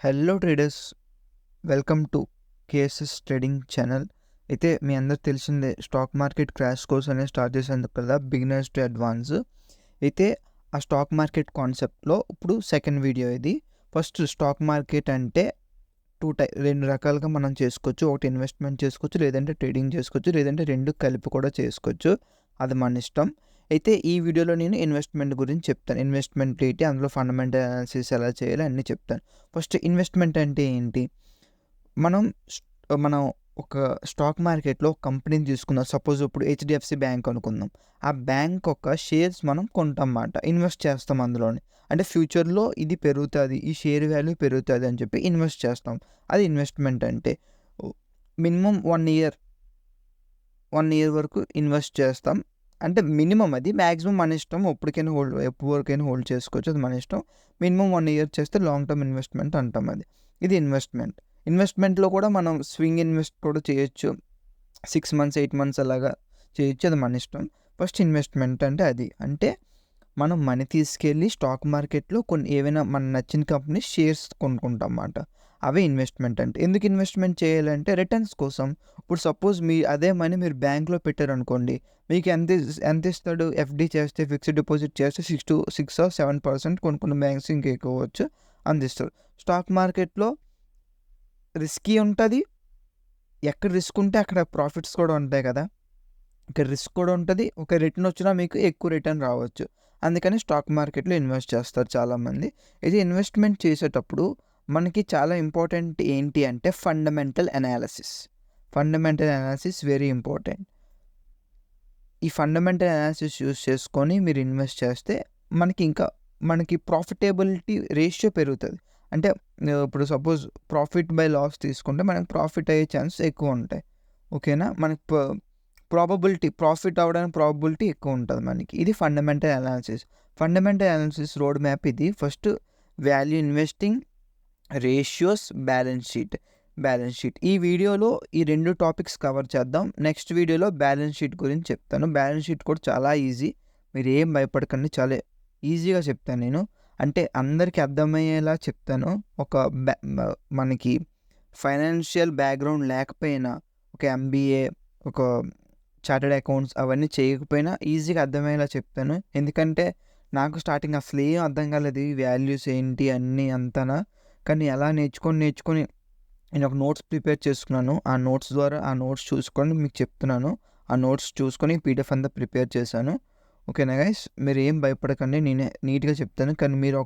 Hello traders, welcome to KSS trading channel. అయితే మీ అందరికి తెలిసిందే, స్టాక్ మార్కెట్ క్రాష్ కోర్స్ అనేది స్టార్ట్ చేసేందుకు కదా, బిగినర్స్ టు అడ్వాన్స్. అయితే ఆ స్టాక్ మార్కెట్ కాన్సెప్ట్లో ఇప్పుడు సెకండ్ వీడియో ఇది. ఫస్ట్, స్టాక్ మార్కెట్ అంటే రెండు రకాలుగా మనం చేసుకోవచ్చు. ఒకటి ఇన్వెస్ట్మెంట్ చేసుకోవచ్చు, లేదంటే ట్రేడింగ్ చేసుకోవచ్చు, లేదంటే రెండు కలిపి కూడా చేసుకోవచ్చు. అది మన ఇష్టం. అయితే ఈ వీడియోలో నేను ఇన్వెస్ట్మెంట్ గురించి చెప్తాను. ఇన్వెస్ట్మెంట్ ఏంటి, అందులో ఫండమెంటల్ అనాలిసిస్ ఎలా చేయాలి అన్నీ చెప్తాను. ఫస్ట్, ఇన్వెస్ట్మెంట్ అంటే ఏంటి? మనం ఒక స్టాక్ మార్కెట్లో ఒక కంపెనీని తీసుకుందాం. సపోజ్ ఇప్పుడు హెచ్డిఎఫ్సి బ్యాంక్ అనుకుందాం. ఆ బ్యాంక్ ఒక షేర్స్ మనం కొంటాం అన్నమాట, ఇన్వెస్ట్ చేస్తాం అందులోని. అంటే ఫ్యూచర్లో ఇది పెరుగుతుంది, ఈ షేర్ వాల్యూ పెరుగుతుంది అని చెప్పి ఇన్వెస్ట్ చేస్తాం. అది ఇన్వెస్ట్మెంట్ అంటే. మినిమం 1 ఇయర్ వరకు ఇన్వెస్ట్ చేస్తాం. అంటే మినిమం, అది మ్యాక్సిమం మన ఇష్టం. ఎప్పుడు వరకైనా హోల్డ్ చేసుకోవచ్చు, అది మన ఇష్టం. మినిమం 1 ఇయర్ చేస్తే లాంగ్ టర్మ్ ఇన్వెస్ట్మెంట్ అంటాం. ఇది ఇన్వెస్ట్మెంట్. ఇన్వెస్ట్మెంట్లో కూడా మనం స్వింగ్ ఇన్వెస్ట్ కూడా చేయొచ్చు. 6 మంత్స్ 8 మంత్స్ అలాగా చేయొచ్చు, అది మన ఇష్టం. ఫస్ట్, ఇన్వెస్ట్మెంట్ అంటే అది. అంటే మనం మనీ తీసుకెళ్ళి స్టాక్ మార్కెట్లో ఏవైనా మన నచ్చిన కంపెనీ షేర్స్ కొనుక్కుంటాం అన్నమాట. అవే ఇన్వెస్ట్మెంట్ అంటే. ఎందుకు ఇన్వెస్ట్మెంట్ చేయాలంటే రిటర్న్స్ కోసం. ఇప్పుడు సపోజ్ అదే మనీ మీరు బ్యాంక్లో పెట్టారనుకోండి, మీకు ఎంత ఇస్తాడు? ఎఫ్డి చేస్తే, ఫిక్స్డ్ డిపాజిట్ చేస్తే 6 or 7% కొన్ని బ్యాంక్స్ ఇంకా ఎక్కువచ్చు అందిస్తారు. స్టాక్ మార్కెట్లో రిస్కీ ఉంటుంది. ఎక్కడ రిస్క్ ఉంటే అక్కడ ప్రాఫిట్స్ కూడా ఉంటాయి కదా. ఇక్కడ రిస్క్ కూడా ఉంటుంది. ఒక రిటర్న్ వచ్చినా మీకు ఎక్కువ రిటర్న్ రావచ్చు. అందుకని స్టాక్ మార్కెట్లో ఇన్వెస్ట్ చేస్తారు చాలామంది. ఇది ఇన్వెస్ట్మెంట్ చేసేటప్పుడు మనకి చాలా ఇంపార్టెంట్ ఏంటి అంటే fundamental analysis. Fundamental analysis very important. ఈ ఫండమెంటల్ అనాలిసిస్ యూస్ చేసుకొని మీరు ఇన్వెస్ట్ చేస్తే మనకి ప్రాఫిటబిలిటీ రేషియో పెరుగుతుంది. అంటే ఇప్పుడు సపోజ్ ప్రాఫిట్ బై లాస్ తీసుకుంటే మనకి ప్రాఫిట్ అయ్యే ఛాన్స్ ఎక్కువ ఉంటాయి. ఓకేనా? మనకి ప్రాఫిట్ అవ్వడానికి ప్రాబబిలిటీ ఎక్కువ ఉంటుంది మనకి. ఇది fundamental analysis. Fundamental analysis road map ఇది. First, value investing, ratios, balance sheet. ఈ వీడియోలో ఈ 2 టాపిక్స్ కవర్ చేద్దాం. నెక్స్ట్ వీడియోలో బ్యాలెన్స్ షీట్ గురించి చెప్తాను. బ్యాలెన్స్ షీట్ కూడా చాలా ఈజీ, మీరు ఏం భయపడకండి, చాలా ఈజీగా చెప్తాను నేను. అంటే అందరికీ అర్థమయ్యేలా చెప్తాను. మనకి ఫైనాన్షియల్ బ్యాక్గ్రౌండ్ లేకపోయినా, ఒక ఎంబీఏ, ఒక చార్టెడ్ అకౌంట్స్ అవన్నీ చేయకపోయినా ఈజీగా అర్థమయ్యేలా చెప్తాను. ఎందుకంటే నాకు స్టార్టింగ్ అసలు ఏం అర్థం కాలేదు, ఈ వాల్యూస్ ఏంటి అన్నీ అంతనా. కానీ ఎలా నేర్చుకొని నేను ఒక నోట్స్ ప్రిపేర్ చేసుకున్నాను. ఆ నోట్స్ చూసుకొని మీకు చెప్తున్నాను. ఆ నోట్స్ చూసుకొని పీడిఎఫ్ అంతా ప్రిపేర్ చేశాను. ఓకేనా గైస్? మీరు ఏం భయపడకండి, నేనే నీట్గా చెప్తాను. కానీ మీరు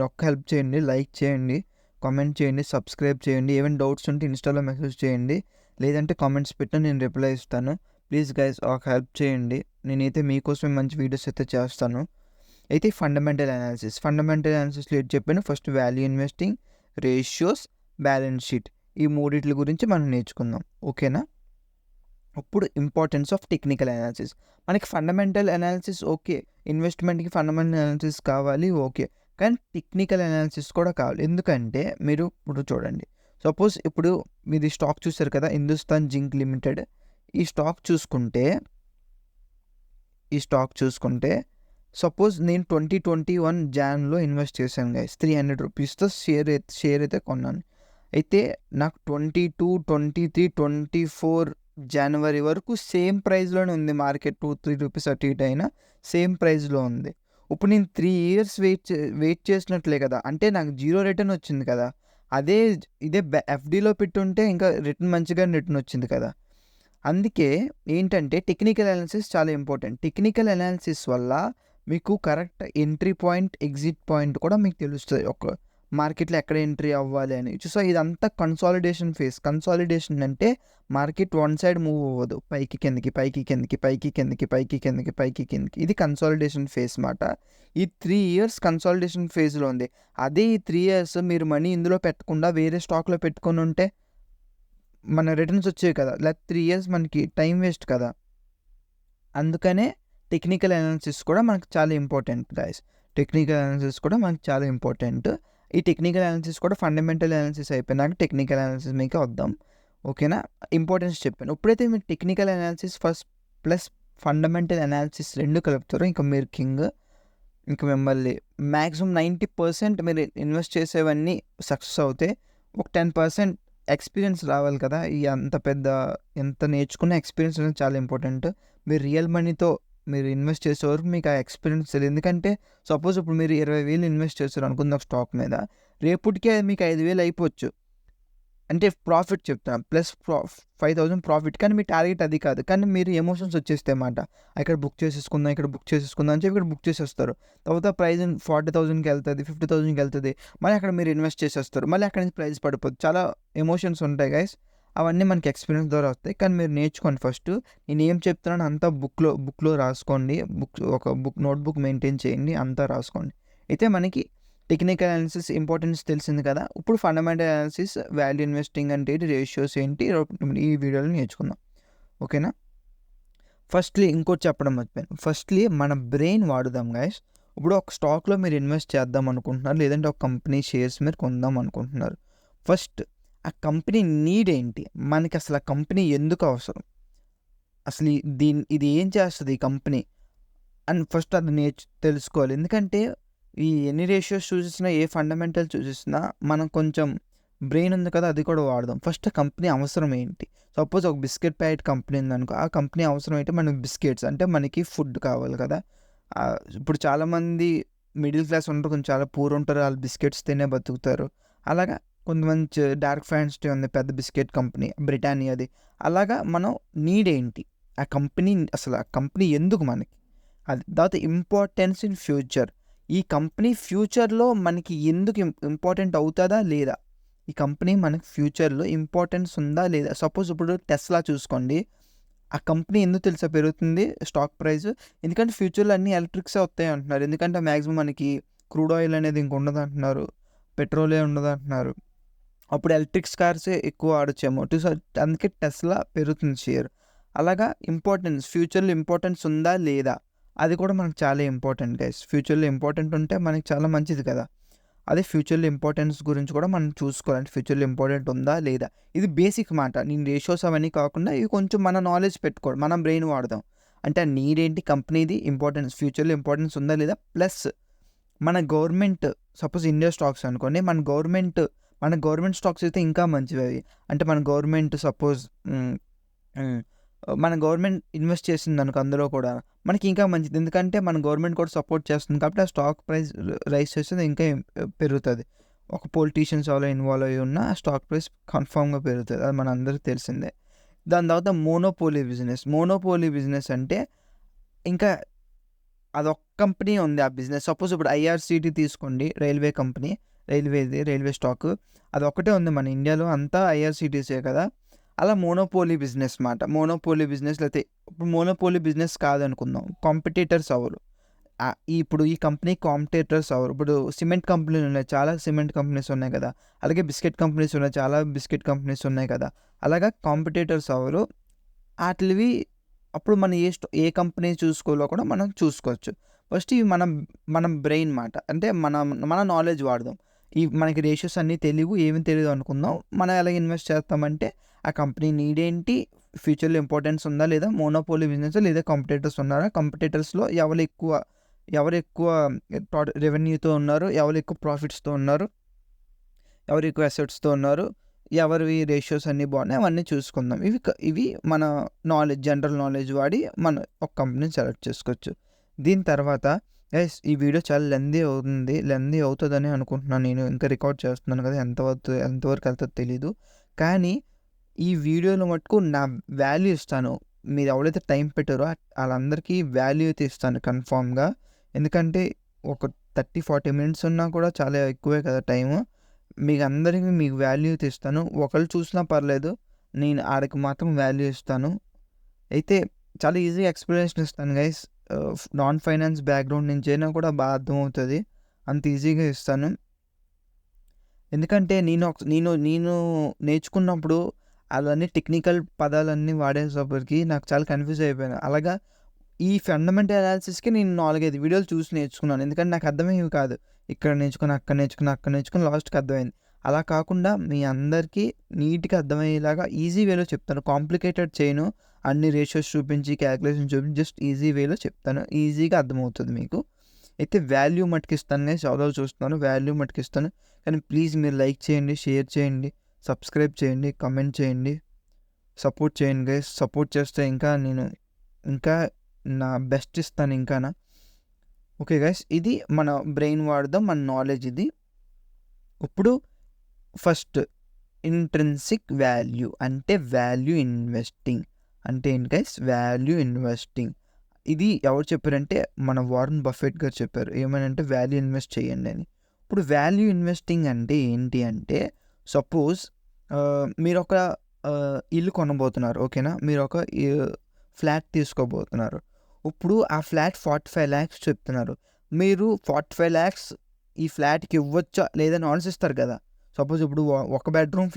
ఒక్క హెల్ప్ చేయండి, లైక్ చేయండి, కామెంట్ చేయండి, సబ్స్క్రైబ్ చేయండి. ఏమైనా డౌట్స్ ఉంటే ఇన్స్టాలో మెసేజ్ చేయండి, లేదంటే కామెంట్స్ పెట్టినా నేను రిప్లై ఇస్తాను. ప్లీజ్ గైస్, ఒక హెల్ప్ చేయండి. నేనైతే మీకోసం మంచి వీడియోస్ అయితే చేస్తాను. అయితే ఫండమెంటల్ అనాలిసిస్లో ఏంటి చెప్పాను? First, value investing, ratios, balance sheet. ఈ మూడిట్ల గురించి మనం నేర్చుకుందాం. ఓకేనా? ఇప్పుడు ఇంపార్టెన్స్ ఆఫ్ టెక్నికల్ అనాలిసిస్. మనకి ఫండమెంటల్ అనాలిసిస్ ఓకే, ఇన్వెస్ట్మెంట్కి ఫండమెంటల్ అనాలిసిస్ కావాలి, ఓకే. కానీ టెక్నికల్ అనాలిసిస్ కూడా కావాలి. ఎందుకంటే మీరు ఇప్పుడు చూడండి, సపోజ్ ఇప్పుడు మీరు స్టాక్ చూసారు కదా, హిందుస్థాన్ జింక్ లిమిటెడ్. ఈ స్టాక్ చూసుకుంటే సపోజ్ నేను 2021 జాన్లో ఇన్వెస్ట్ చేశాను గైస్. 300 రూపీస్తో షేర్ అయితే కొన్నాను. అయితే నాకు 22, 23, 24 జనవరి వరకు సేమ్ ప్రైస్లోనే ఉంది. మార్కెట్ 2-3 రూపీస్ అటు ఇటు అయినా సేమ్ ప్రైస్లో ఉంది. ఇప్పుడు నేను 3 ఇయర్స్ వెయిట్ చేసినట్లే కదా, అంటే నాకు 0 రిటర్న్ వచ్చింది కదా. ఇదే ఎఫ్డీలో పెట్టుంటే ఇంకా మంచిగా రిటర్న్ వచ్చింది కదా. అందుకే ఏంటంటే టెక్నికల్ అనాలిసిస్ చాలా ఇంపార్టెంట్. టెక్నికల్ అనాలిసిస్ వల్ల మీకు correct entry point, exit point కూడా మీకు తెలుస్తుంది. ఒక మార్కెట్లో ఎక్కడ ఎంట్రీ అవ్వాలి అని. సో ఇదంతా కన్సాలిడేషన్ ఫేజ్. కన్సాలిడేషన్ అంటే మార్కెట్ వన్ సైడ్ మూవ్ అవ్వదు, పైకి కిందకి, పైకి కిందకి, పైకి కిందకి, పైకి కిందకి, పైకి కిందకి. ఇది కన్సాలిడేషన్ ఫేజ్ మాట. ఈ 3 ఇయర్స్ కన్సాలిడేషన్ ఫేజ్లో ఉంది. అదే ఈ 3 ఇయర్స్ మీరు మనీ ఇందులో పెట్టకుండా వేరే స్టాక్లో పెట్టుకొని ఉంటే మన రిటర్న్స్ వచ్చేవి కదా. లేకపోతే 3 ఇయర్స్ మనకి టైం వేస్ట్ కదా. అందుకనే టెక్నికల్ అనాలిసిస్ కూడా మనకు చాలా ఇంపార్టెంట్ గైస్. ఈ టెక్నికల్ అనాలిసిస్ కూడా ఫండమెంటల్ అనాలిసిస్ అయిపోయినాక టెక్నికల్ అనాలిసిస్ మీకు వద్దాం. ఓకేనా? ఇంపార్టెన్స్ చెప్పాను. ఇప్పుడైతే మీరు technical analysis first plus fundamental analysis 2 కలుపుతారో ఇంకా మీరు కింగ్. ఇంక మిమ్మల్ని మ్యాక్సిమం 90% మీరు ఇన్వెస్ట్ చేసేవన్నీ సక్సెస్ అవుతే ఒక 10% ఎక్స్‌పీరియన్స్ రావాలి కదా! ఎంత నేర్చుకున్న ఎక్స్‌పీరియన్స్ అనేది చాలా ఇంపార్టెంట్. మీరు రియల్ మనీతో మీరు ఇన్వెస్ట్ చేసే వరకు మీకు ఆ ఎక్స్‌పీరియన్స్ తెలీదు. ఎందుకంటే సపోజ్ ఇప్పుడు మీరు 20,000 ఇన్వెస్ట్ చేశారు అనుకుందాం ఒక స్టాక్ మీద. రేపటికే మీకు 5,000 అయిపోవచ్చు. అంటే ప్రాఫిట్ చెప్తున్నా. Plus 5,000 profit. కానీ మీ టార్గెట్ అది కాదు. కానీ మీరు ఎమోషన్స్ వచ్చేస్తాయి మాట. ఇక్కడ బుక్ చేసేసుకుందాం, ఇక్కడ బుక్ చేసేసుకుందాం అని చెప్పి ఇక్కడ బుక్ చేసేస్తారు. తర్వాత ప్రైజ్ 40,000కి వెళ్తది, 50,000కి వెళ్తది. మళ్ళీ అక్కడ మీరు ఇన్వెస్ట్ చేసేస్తారు. మళ్ళీ అక్కడి నుంచి ప్రైస్ పడిపోద్ది. చాలా ఎమోషన్స్ ఉంటాయి గైస్. అవన్నీ మనకి ఎక్స్‌పీరియన్స్ ద్వారా వస్తాయి. కానీ మీరు నేర్చుకోండి ఫస్టు. నేనేం చెప్తున్నానో అంతా బుక్‌లో రాసుకోండి. నోట్‌బుక్ మెయింటైన్ చేయండి. అంతా రాసుకోండి. అయితే మనకి టెక్నికల్ అనాలిసిస్ ఇంపార్టెన్స్ తెలిసింది కదా! ఇప్పుడు ఫండమెంటల్ అనాలిసిస్, వాల్యూ ఇన్వెస్టింగ్ అంటే ఏంటి, రేషియోస్ ఏంటి ఈ వీడియోలో నేర్చుకుందాం. ఓకేనా? ఇంకోటి చెప్పడం మర్చిపోయాను. మన బ్రెయిన్ వాడుదాం గైస్. ఇప్పుడు ఒక స్టాక్‌లో మీరు ఇన్వెస్ట్ చేద్దాం అనుకుంటున్నారు. లేదంటే ఒక కంపెనీ షేర్స్ మీరు కొందాం అనుకుంటున్నారు. ఫస్ట్ ఆ కంపెనీ నీడ్ ఏంటి? మనకి అసలు ఆ కంపెనీ ఎందుకు అవసరం? అసలు ఇది ఏం చేస్తది ఈ కంపెనీ? అని ఫస్ట్ అది తెలుసుకోవాలి. ఎందుకంటే ఈ ఎన్ని రేషియోస్ చూసేసినా, ఏ ఫండమెంటల్ చూసేసినా మనం కొంచెం బ్రెయిన్ ఉంది కదా! అది కూడా వాడదాం. ఫస్ట్ కంపెనీ అవసరం ఏంటి? సపోజ్ ఒక బిస్కెట్ ప్యాకెట్ కంపెనీ ఉందనుకో, ఆ కంపెనీ అవసరం ఏంటి? మనకి బిస్కెట్స్ అంటే మనకి ఫుడ్ కావాలి కదా! ఇప్పుడు చాలామంది మిడిల్ క్లాస్ ఉంటారు, కొంచెం చాలా పూర్ ఉంటారు. ఆళ్ళు బిస్కెట్స్ తినే బతుకుతారు. అలాగా కొంతమంది డార్క్ ఫ్యాంటసీ ఉంది, పెద్ద బిస్కెట్ కంపెనీ బ్రిటానియాది. అలాగా మనం నీడ్ ఏంటి? అసలు ఆ కంపెనీ ఎందుకు మనకి? అది. తర్వాత ఇంపార్టెన్స్ ఇన్ ఫ్యూచర్. ఈ కంపెనీ ఫ్యూచర్‌లో మనకి ఎందుకు ఇంపార్టెంట్ అవుతదా లేదా? ఈ కంపెనీ మనకి ఫ్యూచర్‌లో ఇంపార్టెన్స్ ఉందా లేదా? సపోజ్ ఇప్పుడు టెస్లా చూసుకోండి. ఆ కంపెనీ ఎందుకు తెలుసా పెరుగుతుంది స్టాక్ ప్రైస్? ఎందుకంటే ఫ్యూచర్‌లో అన్నీ ఎలక్ట్రిక్సే వస్తాయి అంటున్నారు. ఎందుకంటే మాక్సిమం మనకి క్రూడ్ ఆయిల్ అనేది ఇంక ఉండదంటున్నారు. పెట్రోలే ఉండదంటున్నారు. అప్పుడు ఎలక్ట్రిక్ కార్సే ఎక్కువ వాడొచ్చేమో. అందుకే టెస్లా పెరుగుతుంది షేర్. అలాగా ఫ్యూచర్‌లో ఇంపార్టెన్స్ ఉందా లేదా? అది కూడా మనకు చాలా ఇంపార్టెంట్ గైస్. ఫ్యూచర్‌లో ఇంపార్టెంట్ ఉంటే మనకి చాలా మంచిది కదా! అదే ఫ్యూచర్‌లో ఇంపార్టెన్స్ గురించి కూడా మనం చూసుకోవాలి. అంటే ఫ్యూచర్‌లో ఇంపార్టెంట్ ఉందా లేదా? ఇది బేసిక్ మాట. నేను రేషియోస్ అవన్నీ కాకుండా ఇవి కొంచెం మన నాలెడ్జ్ పెట్టుకోవడం. మనం బ్రెయిన్ వాడదాం. అంటే ఆ నీడ్ ఏంటి? కంపెనీది ఫ్యూచర్‌లో ఇంపార్టెన్స్ ఉందా లేదా? ప్లస్ మన గవర్నమెంట్ సపోజ్ ఇండియా స్టాక్స్ అనుకోండి. మన గవర్నమెంట్ స్టాక్స్ అయితే ఇంకా మంచివి అవి. అంటే మన గవర్నమెంట్ సపోజ్ హ్మ్. హ్మ్. మన గవర్నమెంట్ ఇన్వెస్ట్ చేసిందనుకో అందులో కూడా మనకి ఇంకా మంచిది. ఎందుకంటే మన గవర్నమెంట్ కూడా సపోర్ట్ చేస్తుంది కాబట్టి ఆ స్టాక్ ప్రైస్ రైజ్ చేసేది ఇంకా పెరుగుతది. ఒక పొలిటీషియన్స్ ఎవరో ఇన్వాల్వ్ అయ్యి ఉన్న ఆ స్టాక్ ప్రైస్ కన్ఫర్మ్‌గా పెరుగుతది. అది మనందరికీ తెలిసిందే. దాని తర్వాత మోనోపోలీ బిజినెస్ అంటే ఇంకా అదొక్క కంపెనీ ఉంది ఆ బిజినెస్. సపోజ్ ఇప్పుడు ఐఆర్‌సీటీ తీసుకోండి, రైల్వే స్టాకు. అదొక్కటే ఉంది మన ఇండియాలో అంతా ఐఆర్‌సీటీసే కదా! అలా మోనోపోలీ బిజినెస్ మాట. ఇప్పుడు మోనోపోలీ బిజినెస్ కాదనుకుందాం. కాంపిటీటర్స్ ఎవరు? ఇప్పుడు ఈ కంపెనీ కాంపిటీటర్స్ ఎవరు? ఇప్పుడు సిమెంట్ కంపెనీలు ఉన్నాయి. చాలా సిమెంట్ కంపెనీస్ ఉన్నాయి కదా! అలాగే బిస్కెట్ కంపెనీస్ ఉన్నాయి. చాలా బిస్కెట్ కంపెనీస్ ఉన్నాయి కదా! అలాగా కాంపిటీటర్స్ ఎవరు? ఆటిలివి అప్పుడు మనం ఏ కంపెనీ చూసుకోవాలో కూడా మనం చూసుకోవచ్చు. ఫస్ట్ ఇవి మనం బ్రెయిన్ మాట. అంటే మన నాలెడ్జ్ వాడదాం. మనకి రేషియోస్ అన్నీ తెలీవు, ఏమి తెలీదు అనుకుందాం. మనం ఎలా ఇన్వెస్ట్ చేస్తామంటే ఆ కంపెనీ నీడ్ ఏంటి? ఫ్యూచర్‌లో ఇంపార్టెన్స్ ఉందా లేదా? మోనోపోలీ బిజినెస్ లేదా కాంపిటీటర్స్ ఉన్నారా? కాంపిటీటర్స్‌లో ఎవరు ఎక్కువ రెవెన్యూతో ఉన్నారు? ఎవరు ఎక్కువ ప్రాఫిట్స్‌తో ఉన్నారు? ఎవరు ఎక్కువ అసెట్స్‌తో ఉన్నారు? ఎవరివి రేషియోస్ అన్నీ బాగున్నాయి అవన్నీ చూసుకుందాం. ఇవి మన జనరల్ నాలెడ్జ్ వాడి మనం ఒక కంపెనీని సెలెక్ట్ చేసుకోవచ్చు. దీని తర్వాత గైస్ ఈ వీడియో చాలా లెంథీ అవుతదని అనుకుంటున్నాను నేను. ఇంకా రికార్డ్ చేస్తున్నాను కదా! ఎంతవరకు వెళ్తదో తెలీదు. కానీ ఈ వీడియోలో మటుకు నా వాల్యూ ఇస్తాను. మీరు ఎవరైతే టైం పెట్టారో ఆళ్ళందరికీ వాల్యూ అయితే ఇస్తాను కన్ఫర్మ్‌గా. ఎందుకంటే ఒక 30, 40 మినిట్స్ ఉన్నా కూడా చాలా ఎక్కువే కదా టైము. మీకు వాల్యూ అయితే ఇస్తాను. ఒకళ్ళు చూసినా పర్లేదు. నేను ఆడికి మాత్రం వాల్యూ ఇస్తాను. అయితే చాలా ఈజీగా ఎక్స్‌ప్లనేషన్ ఇస్తాను గైస్. నాన్ ఫైనాన్స్ బ్యాక్‌గ్రౌండ్ నుంచైనా కూడా అర్థమవుతది. అంత ఈజీగా ఇస్తాను. ఎందుకంటే నేను నేర్చుకున్నప్పుడు అవన్నీ టెక్నికల్ పదాలన్నీ వాడేసప్పటికి నాకు చాలా కన్‌ఫ్యూజ్ అయిపోయాను. అలాగా ఈ ఫండమెంటల్ అనాలిసిస్‌కి నేను 4, 5 వీడియోలు చూసి నేర్చుకున్నాను. ఎందుకంటే నాకు అర్థమయ్యేవి కాదు. ఇక్కడ నేర్చుకొని, అక్కడ నేర్చుకొని లాస్ట్‌కి అర్థమైంది. అలా కాకుండా మీ అందరికీ నీట్‌గా అర్థమయ్యేలాగా ఈజీ వేలో చెప్తాను. కాంప్లికేటెడ్ చేయను. అన్ని రేషియోస్ చూపించి, క్యాలిక్యులేషన్ చూపించి జస్ట్ ఈజీ వేలో చెప్తాను. ఈజీగా అర్థమవుతుంది మీకు. అయితే వాల్యూ మట్టుకిస్తాను గైస్, ఎవరో చూస్తున్నాను వాల్యూ మట్టుకిస్తాను. కానీ ప్లీజ్ మీరు లైక్ చేయండి, షేర్ చేయండి, సబ్స్క్రైబ్ చేయండి, కమెంట్ చేయండి, సపోర్ట్ చేయండి గైస్. సపోర్ట్ చేస్తే ఇంకా నా బెస్ట్ ఇస్తాను ఇంకానా. ఓకే గైస్, ఇది మన బ్రెయిన్ వాడదాం, మన నాలెడ్జ్ ఇది. ఇప్పుడు ఫస్ట్ ఇంట్రిన్సిక్ వాల్యూ అంటే వాల్యూ ఇన్వెస్టింగ్ అంటే ఏంటి గైస్? వాల్యూ ఇన్వెస్టింగ్ ఇది ఎవరు చెప్పారంటే మన వారన్ బఫెట్ గారు చెప్పారు. ఏమనంటే వాల్యూ ఇన్వెస్ట్ చేయండి అని. ఇప్పుడు వాల్యూ ఇన్వెస్టింగ్ అంటే ఏంటి అంటే, సపోజ్ మీరు ఒక ఇల్లు కొనబోతున్నారు, ఓకేనా? మీరు ఒక ఫ్లాట్ తీసుకోబోతున్నారు. ఇప్పుడు ఆ ఫ్లాట్ 45 lakhs చెప్తున్నారు. మీరు 45 lakhs ఈ ఫ్లాట్కి ఇవ్వచ్చా లేదని ఆలోచిస్తారు కదా. సపోజ్ ఇప్పుడు ఒక బెడ్రూమ్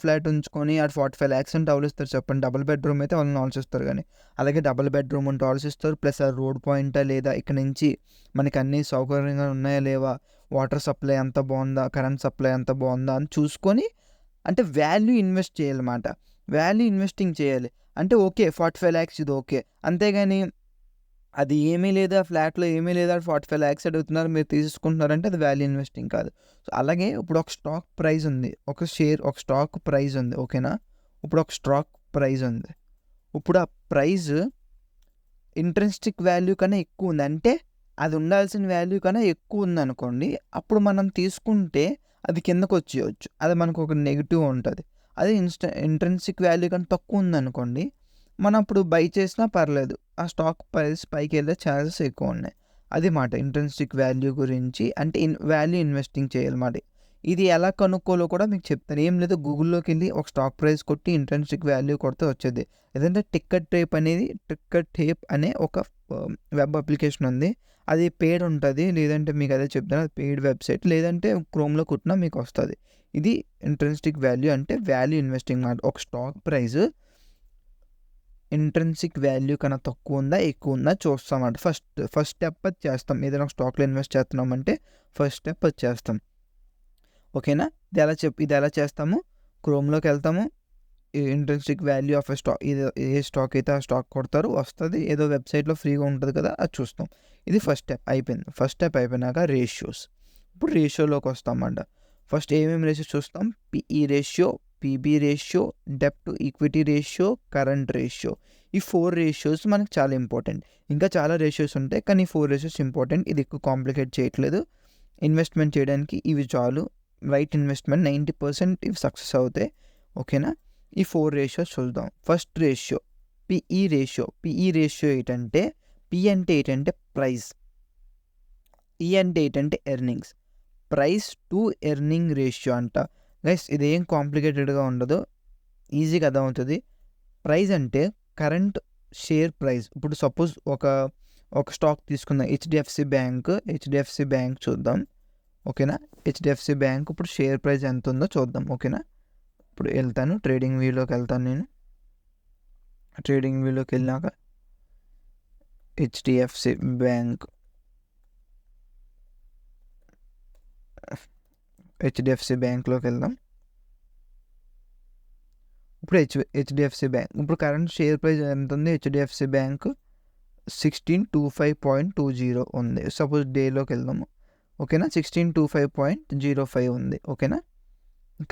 ఫ్లాట్ ఉంచుకొని అది 45 lakhs అంటే ఆలోచిస్తారు చెప్పండి. డబుల్ బెడ్రూమ్ అయితే వాళ్ళని ఆలోచిస్తారు. కానీ అలాగే డబుల్ బెడ్రూమ్ ఉంటే ఆలోచిస్తారు. ప్లస్ ఆ రోడ్ పాయింటా లేదా, ఇక్కడ నుంచి మనకి అన్ని సౌకర్యంగా ఉన్నాయా లేవా, వాటర్ సప్లై ఎంత బాగుందా, కరెంట్ సప్లై ఎంత బాగుందా అని చూసుకొని, అంటే వాల్యూ ఇన్వెస్ట్ చేయాలన్నమాట. వాల్యూ ఇన్వెస్టింగ్ చేయాలి అంటే ఓకే 45 lakhs ఇది ఓకే. అంతేగాని అది ఏమీ లేదు, ఆ ఫ్లాట్లో ఏమీ లేదు, 45 lakhs అడుగుతున్నారు మీరు తీసుకుంటున్నారంటే అది వాల్యూ ఇన్వెస్టింగ్ కాదు. సో అలాగే ఇప్పుడు ఒక స్టాక్ ప్రైస్ ఉంది, ఒక స్టాక్ ప్రైస్ ఉంది, ఓకేనా? ఇప్పుడు ఒక స్టాక్ ప్రైస్ ఉంది. ఇప్పుడు ఆ ప్రైస్ ఇంట్రెన్సిక్ వాల్యూ కన్నా ఎక్కువ ఉంది, అంటే అది ఉండాల్సిన వాల్యూ కన్నా ఎక్కువ ఉంది అనుకోండి. అప్పుడు మనం తీసుకుంటే అది కిందకు వచ్చేయచ్చు, అది మనకు ఒక నెగిటివ్ ఉంటుంది. అదే ఇంట్రెన్సిక్ వాల్యూ కన్నా తక్కువ ఉందనుకోండి, మనం అప్పుడు బై చేసినా పర్లేదు, ఆ స్టాక్ ప్రైస్ పైకి వెళ్ళే ఛాన్సెస్ ఎక్కువ ఉన్నాయి. అది మాట ఇంట్రెన్సిక్ వాల్యూ గురించి, అంటే వాల్యూ ఇన్వెస్టింగ్ చేయాలన్నమాట. ఇది ఎలా కనుక్కోలో కూడా మీకు చెప్తాను. ఏం లేదు, గూగుల్లోకి వెళ్ళి ఒక స్టాక్ ప్రైస్ కొట్టి ఇంట్రెన్సిక్ వాల్యూ కొడితే వచ్చేది. ఏదంటే టిక్కర్ టేప్ అనే ఒక వెబ్ అప్లికేషన్ ఉంది. అది పెయిడ్ ఉంటుంది, లేదంటే మీకు అదే చెప్తాను, అది పెయిడ్ వెబ్సైట్, లేదంటే క్రోమ్లో కొట్టినా మీకు వస్తుంది. ఇది ఇంట్రెన్సిక్ వాల్యూ అంటే వాల్యూ ఇన్వెస్టింగ్ మాట. ఒక స్టాక్ ప్రైస్ ఇంట్రెన్సిక్ వాల్యూ కన్నా తక్కువ ఉందా ఎక్కువ ఉందా చూస్తామంట. ఫస్ట్ స్టెప్ అది చేస్తాం. ఏదైనా ఒక స్టాక్లో ఇన్వెస్ట్ చేస్తున్నామంటే ఫస్ట్ స్టెప్ అది చేస్తాం, ఓకేనా? ఇది ఎలా చేస్తాము? క్రోమ్లోకి వెళ్తాము, ఇంట్రెన్సిక్ వాల్యూ ఆఫ్ స్టాక్, ఇది ఏ స్టాక్ అయితే ఆ స్టాక్ కొడతారు వస్తుంది, ఏదో వెబ్సైట్లో ఫ్రీగా ఉంటుంది కదా, అది చూస్తాం. ఇది ఫస్ట్ స్టెప్ అయిపోయింది. ఫస్ట్ స్టెప్ అయిపోయినాక రేషియోస్. ఇప్పుడు రేషియోలోకి వస్తామంట. ఫస్ట్ ఏమేమి రేషియోస్ చూస్తాం? పిఈ రేషియో, పీబీ రేషియో, డెప్ట్ to equity ratio, current ratio. ఈ 4 రేషియోస్ మనకు చాలా ఇంపార్టెంట్. ఇంకా చాలా రేషియోస్ ఉంటాయి, కానీ 4 రేషియోస్ ఇంపార్టెంట్. ఇది ఎక్కువ కాంప్లికేట్ చేయట్లేదు. ఇన్వెస్ట్మెంట్ చేయడానికి ఇవి చాలు. రైట్ ఇన్వెస్ట్మెంట్ 90% ఇవి సక్సెస్ అవుతాయి, ఓకేనా? ఈ 4 రేషియోస్ చూద్దాం. First ratio PE ratio. PE ratio ఏంటంటే, పి అంటే ఏంటంటే ప్రైస్, ఈ అంటే ఏంటంటే earnings. Price to earning ratio అంట. గైస్ ఇదేం కాంప్లికేటెడ్గా ఉండదు, ఈజీగా అర్థమవుతుంది. ప్రైస్ అంటే కరెంట్ షేర్ ప్రైస్. ఇప్పుడు సపోజ్ ఒక స్టాక్ తీసుకుందాం, హెచ్డిఎఫ్సి బ్యాంక్ చూద్దాం, ఓకేనా? హెచ్డిఎఫ్సి బ్యాంక్ ఇప్పుడు షేర్ ప్రైస్ ఎంత ఉందో చూద్దాం, ఓకేనా? ఇప్పుడు వెళ్తాను ట్రేడింగ్ వ్యూలోకి వెళ్తాను. నేను ట్రేడింగ్ వ్యూలోకి వెళ్ళినాక హెచ్డిఎఫ్సి బ్యాంక్లోకి వెళ్దాం. ఇప్పుడు హెచ్డిఎఫ్సి బ్యాంక్ ఇప్పుడు కరెంట్ షేర్ ప్రైస్ ఎంత ఉంది? హెచ్డిఎఫ్సి బ్యాంక్ 1625.20 ఉంది. సపోజ్ డేలోకి వెళ్దాము, ఓకేనా? 1625.05 ఉంది, ఓకేనా?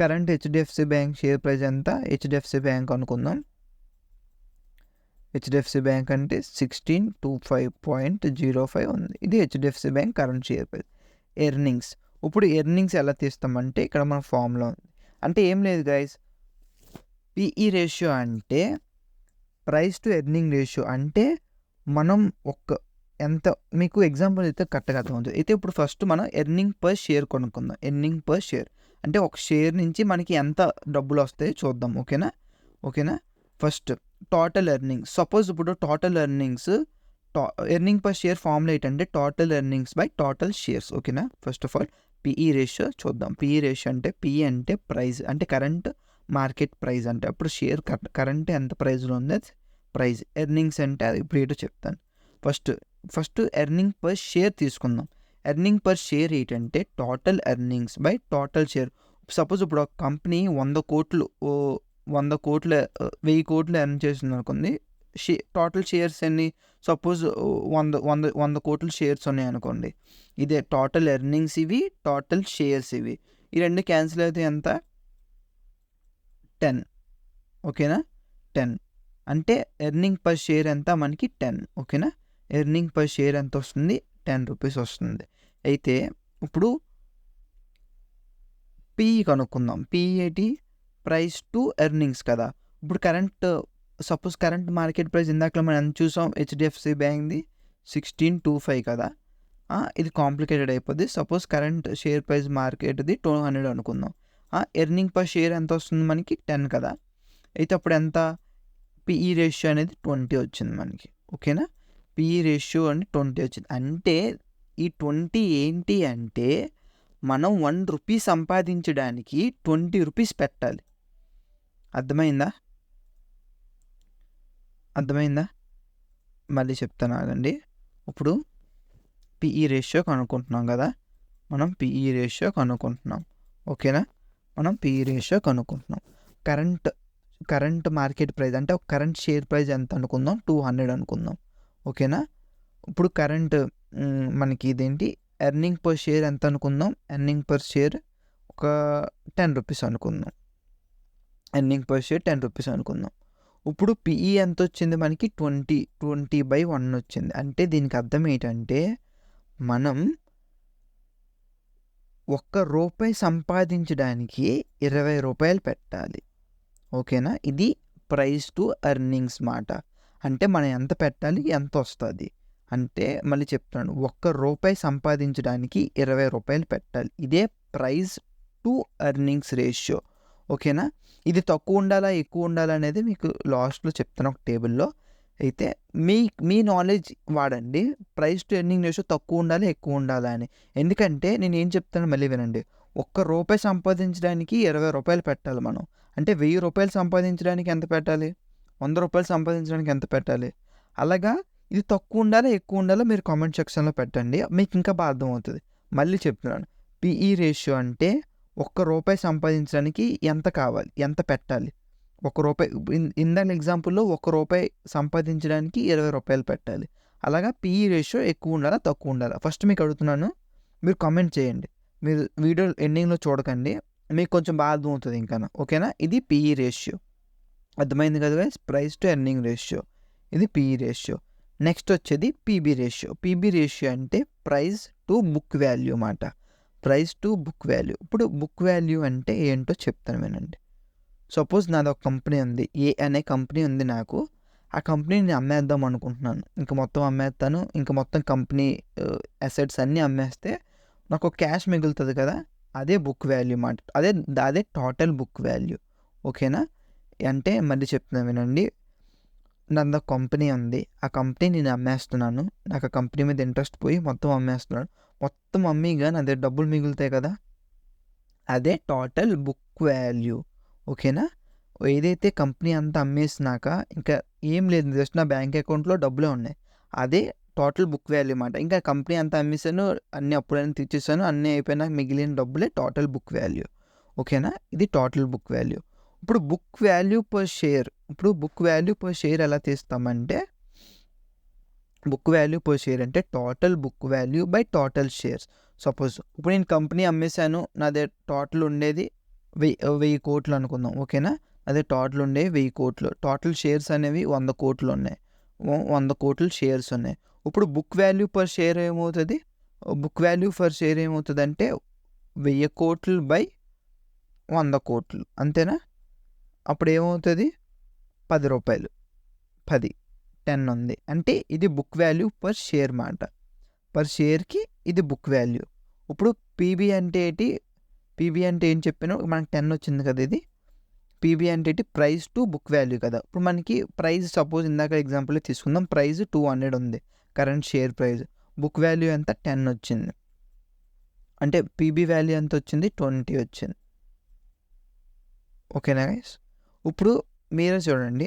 Current HDFC bank share price ఎంత? హెచ్డిఎఫ్సి బ్యాంక్ అనుకుందాం. హెచ్డిఎఫ్సి బ్యాంక్ అంటే 1625.05 ఉంది. ఇది HDFC bank current share price. Earnings. ఇప్పుడు ఎర్నింగ్స్ ఎలా తీస్తామంటే ఇక్కడ మన ఫామ్లో ఉంది. అంటే ఏం లేదు గైస్, పిఈ రేషియో అంటే ప్రైస్ టు ఎర్నింగ్ రేషియో. అంటే మనం ఎంత మీకు ఎగ్జాంపుల్ అయితే కరెక్ట్గా అర్థమవుతుంది. అయితే ఇప్పుడు ఫస్ట్ మనం ఎర్నింగ్ పర్ షేర్ కొనుక్కుందాం. ఎర్నింగ్ పర్ షేర్ అంటే ఒక షేర్ నుంచి మనకి ఎంత డబ్బులు వస్తాయో చూద్దాం, ఓకేనా? First total earnings. సపోజ్ ఇప్పుడు total earning per share formula ఏంటంటే total earnings by total shares, ఓకేనా? First of all PE ratio చూద్దాం. పిఈ రేషియో అంటే పిఈ అంటే ప్రైస్, అంటే కరెంట్ మార్కెట్ ప్రైస్, అంటే అప్పుడు షేర్ కరెంట్ ఎంత ప్రైస్లో ఉంది అది ప్రైస్. ఎర్నింగ్స్ అంటే అది ఇప్పుడు ఏంటో చెప్తాను. ఫస్ట్ ఎర్నింగ్ పర్ షేర్ తీసుకుందాం. ఎర్నింగ్ పర్ షేర్ ఏంటంటే total earnings by total share. Suppose ఇప్పుడు ఒక కంపెనీ 100 కోట్లు 1000 కోట్లు ఎర్న్ చేసింది అనుకుంది. టోటల్ షేర్స్ ఎన్ని? సపోజ్ 100 కోట్ల షేర్స్ ఉన్నాయనుకోండి. ఇదే టోటల్ ఎర్నింగ్స్ ఇవి, టోటల్ షేర్స్ ఇవి. ఈ 2 క్యాన్సిల్ అయితే ఎంత? 10. ఓకేనా? 10 అంటే ఎర్నింగ్ పర్ షేర్ ఎంత మనకి? 10. ఓకేనా? ఎర్నింగ్ పర్ షేర్ ఎంత వస్తుంది? 10 రూపీస్ వస్తుంది. అయితే ఇప్పుడు పిఈ కనుక్కుందాం. పిఈ ఏంటి? ప్రైస్ టు ఎర్నింగ్స్ కదా. ఇప్పుడు సపోజ్ కరెంట్ మార్కెట్ ప్రైస్ ఇందాక మనం ఎంత చూసాం? హెచ్డిఎఫ్సి బ్యాంక్ది 1625 కదా. ఇది కాంప్లికేటెడ్ అయిపోద్ది. సపోజ్ కరెంట్ షేర్ ప్రైస్ మార్కెట్ది 200 అనుకుందాం. ఎర్నింగ్ పర్ షేర్ ఎంత వస్తుంది మనకి? 10 కదా. అయితే అప్పుడు ఎంత? పిఈ రేషియో అనేది 20 వచ్చింది మనకి. ఓకేనా? పిఈ రేషియో అని 20 వచ్చింది. అంటే ఈ 20 ఏంటి అంటే మనం 1 రూపీ సంపాదించడానికి 20 రూపీస్ పెట్టాలి. అర్థమైందా? మళ్ళీ చెప్తాను ఆగండి. ఇప్పుడు పిఈ రేషియో కనుక్కుంటున్నాం కదా. మనం పిఈ రేషియో కనుక్కుంటున్నాం. ఓకేనా? మనం పిఈ రేషియో కనుక్కుంటున్నాం. కరెంట్ మార్కెట్ ప్రైస్ అంటే ఒక కరెంట్ షేర్ ప్రైస్ ఎంత అనుకుందాం? 200 అనుకుందాం. ఓకేనా? ఇప్పుడు మనకి ఇదేంటి? ఎర్నింగ్ పర్ షేర్ ఎంత అనుకుందాం? ఎర్నింగ్ పర్ షేర్ ఒక 10 రూపీస్ అనుకుందాం. ఎర్నింగ్ పర్ షేర్ 10 రూపీస్ అనుకుందాం. ఇప్పుడు పిఈ ఎంత వచ్చింది మనకి? 20/1 వచ్చింది. అంటే దీనికి అర్థం ఏంటంటే మనం 1 రూపాయి సంపాదించడానికి 20 రూపాయలు పెట్టాలి. ఓకేనా? ఇది ప్రైస్ టు ఎర్నింగ్స్ మాట. అంటే మనం ఎంత పెట్టాలి, ఎంత వస్తుంది అంటే, మళ్ళీ చెప్తున్నాను, 1 రూపాయి సంపాదించడానికి 20 రూపాయలు పెట్టాలి. ఇదే ప్రైస్ టు ఎర్నింగ్స్ రేషియో. ఓకేనా? ఇది తక్కువ ఉండాలా, ఎక్కువ ఉండాలా అనేది మీకు లాస్ట్లో చెప్తాను ఒక టేబుల్లో. అయితే మీ నాలెడ్జ్ వాడండి. ప్రైస్ టు ఎర్నింగ్ రేషియో తక్కువ ఉండాలి, ఎక్కువ ఉండాలా అని. ఎందుకంటే నేను ఏం చెప్తాను మళ్ళీ వినండి. 1 రూపాయి సంపాదించడానికి 20 రూపాయలు పెట్టాలి మనం. అంటే 1000 రూపాయలు సంపాదించడానికి ఎంత పెట్టాలి? 100 రూపాయలు సంపాదించడానికి ఎంత పెట్టాలి? అలాగా ఇది తక్కువ ఉండాలా, ఎక్కువ ఉండాలా మీరు కామెంట్ సెక్షన్లో పెట్టండి. మీకు ఇంకా బాగా అర్థమవుతుంది. మళ్ళీ చెప్తున్నాను. పిఈ రేషియో అంటే 1 రూపాయి సంపాదించడానికి ఎంత కావాలి, ఎంత పెట్టాలి? 1 రూపాయి ఇందాక ఎగ్జాంపుల్లో 1 రూపాయి సంపాదించడానికి 20 రూపాయలు పెట్టాలి. అలాగా పిఈ రేషియో ఎక్కువ ఉండాలా, తక్కువ ఉండాలా? ఫస్ట్ మీకు అడుగుతున్నాను, మీరు కామెంట్ చేయండి. మీరు వీడియో ఎండింగ్లో చూడకండి, మీకు కొంచెం బాగా అర్థమవుతుంది ఇంకా. ఓకేనా? ఇది పిఈ రేషియో. అర్థమైంది కదా guys? Price to earning ratio. ఇది పిఈ రేషియో. నెక్స్ట్ వచ్చేది పీబీ రేషియో. పీబీ రేషియో అంటే ప్రైస్ టు బుక్ వాల్యూ మాట. Price to book value. ఇప్పుడు బుక్ వాల్యూ అంటే ఏంటో చెప్తాను వినండి. సపోజ్ నాది ఒక కంపెనీ ఉంది, ఏ అనే కంపెనీ ఉంది నాకు. ఆ కంపెనీని అమ్మేద్దాం అనుకుంటున్నాను. ఇంక మొత్తం అమ్మేస్తాను. ఇంక మొత్తం కంపెనీ అసెట్స్ అన్నీ అమ్మేస్తే నాకు క్యాష్ మిగులుతుంది కదా. అదే బుక్ వాల్యూ మాట. అదే టోటల్ బుక్ వాల్యూ. ఓకేనా? అంటే మళ్ళీ చెప్తున్నాను వినండి. నాది కంపెనీ ఉంది. ఆ కంపెనీ నేను అమ్మేస్తున్నాను. నాకు ఆ కంపెనీ మీద ఇంట్రెస్ట్ పోయి మొత్తం అమ్మేస్తున్నాను. మొత్తం అమ్మిగా నా దగ్గర డబ్బులు మిగులుతాయి కదా. అదే టోటల్ బుక్ వాల్యూ. ఓకేనా? ఏదైతే కంపెనీ అంతా అమ్మేసినాక ఇంకా ఏం లేదు, జస్ట్ నా బ్యాంక్ అకౌంట్లో డబ్బులే ఉన్నాయి. అదే టోటల్ బుక్ వాల్యూ మాట. ఇంకా కంపెనీ అంతా అమ్మేసాను, అన్ని అప్పుడైనా తీర్చేసాను, అన్నీ అయిపోయినాక మిగిలిన డబ్బులే టోటల్ బుక్ వాల్యూ. ఓకేనా? ఇది టోటల్ బుక్ వాల్యూ. ఇప్పుడు బుక్ వాల్యూ పర్ షేర్. ఇప్పుడు బుక్ వాల్యూ పర్ షేర్ ఎలా తీస్తామంటే, బుక్ వాల్యూ పర్ షేర్ అంటే total book value by total shares. Suppose ఇప్పుడు నేను కంపెనీ అమ్మేశాను, నాదే టోటల్ ఉండేది 1000 కోట్లు అనుకుందాం. ఓకేనా? అదే టోటల్ ఉండేవి 1000 కోట్లు. టోటల్ షేర్స్ అనేవి 100 కోట్లు ఉన్నాయి. 100 కోట్లు షేర్స్ ఉన్నాయి. ఇప్పుడు బుక్ వాల్యూ పర్ షేర్ ఏమవుతుంది? బుక్ వాల్యూ పర్ షేర్ ఏమవుతుంది అంటే 1000 కోట్లు బై 100 కోట్లు. అంతేనా? అప్పుడు ఏమవుతుంది? 10 రూపాయలు. 10 ఉంది. అంటే ఇది బుక్ వాల్యూ పర్ షేర్ మాట. పర్ షేర్కి ఇది బుక్ వాల్యూ. ఇప్పుడు పీబీ అంటే ఏంటి? పీబీ అంటే ఏం చెప్పాను, మనకి 10 వచ్చింది కదా. ఇది పీబీ అంటే ఏంటి? ప్రైస్ టు బుక్ వాల్యూ కదా. ఇప్పుడు మనకి ప్రైస్ సపోజ్ ఇందాక ఎగ్జాంపుల్ తీసుకుందాం. ప్రైస్ 200 ఉంది current share price. Book value ఎంత? 10 వచ్చింది. అంటే పీబీ వాల్యూ ఎంత వచ్చింది? 20 వచ్చింది. ఓకేనా గైస్? ఇప్పుడు మీరే చూడండి,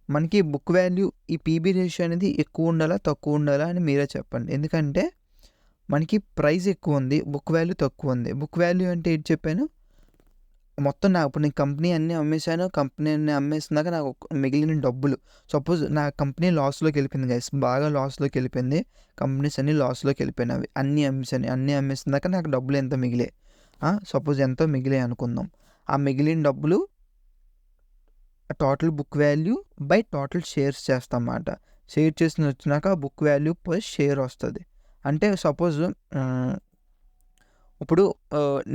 మనకి బుక్ వాల్యూ ఈ పీబీ రేషియో అనేది ఎక్కువ ఉండాలా, తక్కువ ఉండాలా అని మీరే చెప్పండి. ఎందుకంటే మనకి ప్రైస్ ఎక్కువ ఉంది, బుక్ వాల్యూ తక్కువ ఉంది. బుక్ వాల్యూ అంటే ఏంటి చెప్పాను? మొత్తం ఇప్పుడు నేను కంపెనీ అన్నీ అమ్మేశాను. కంపెనీ అన్నీ అమ్మేసినాక నాకు మిగిలిన డబ్బులు సపోజ్ నా కంపెనీ లాస్‌లోకి వెళ్ళిపోయింది గైస్. బాగా లాస్‌లోకి వెళ్ళిపోయింది. కంపెనీస్ అన్నీ లాస్‌లోకి వెళ్ళిపోయినవి. అన్నీ అమ్మేసాను. అన్నీ అమ్మేసినాక నాకు డబ్బులు ఎంత మిగిలాయి. సపోజ్ ఎంతో మిగిలాయి అనుకుందాం. ఆ మిగిలిన డబ్బులు total book value by total shares చేస్తాం అన్నమాట. షేర్ చేసిన వచ్చినాక బుక్ వాల్యూ పర్ షేర్ వస్తుంది. అంటే సపోజ్ ఇప్పుడు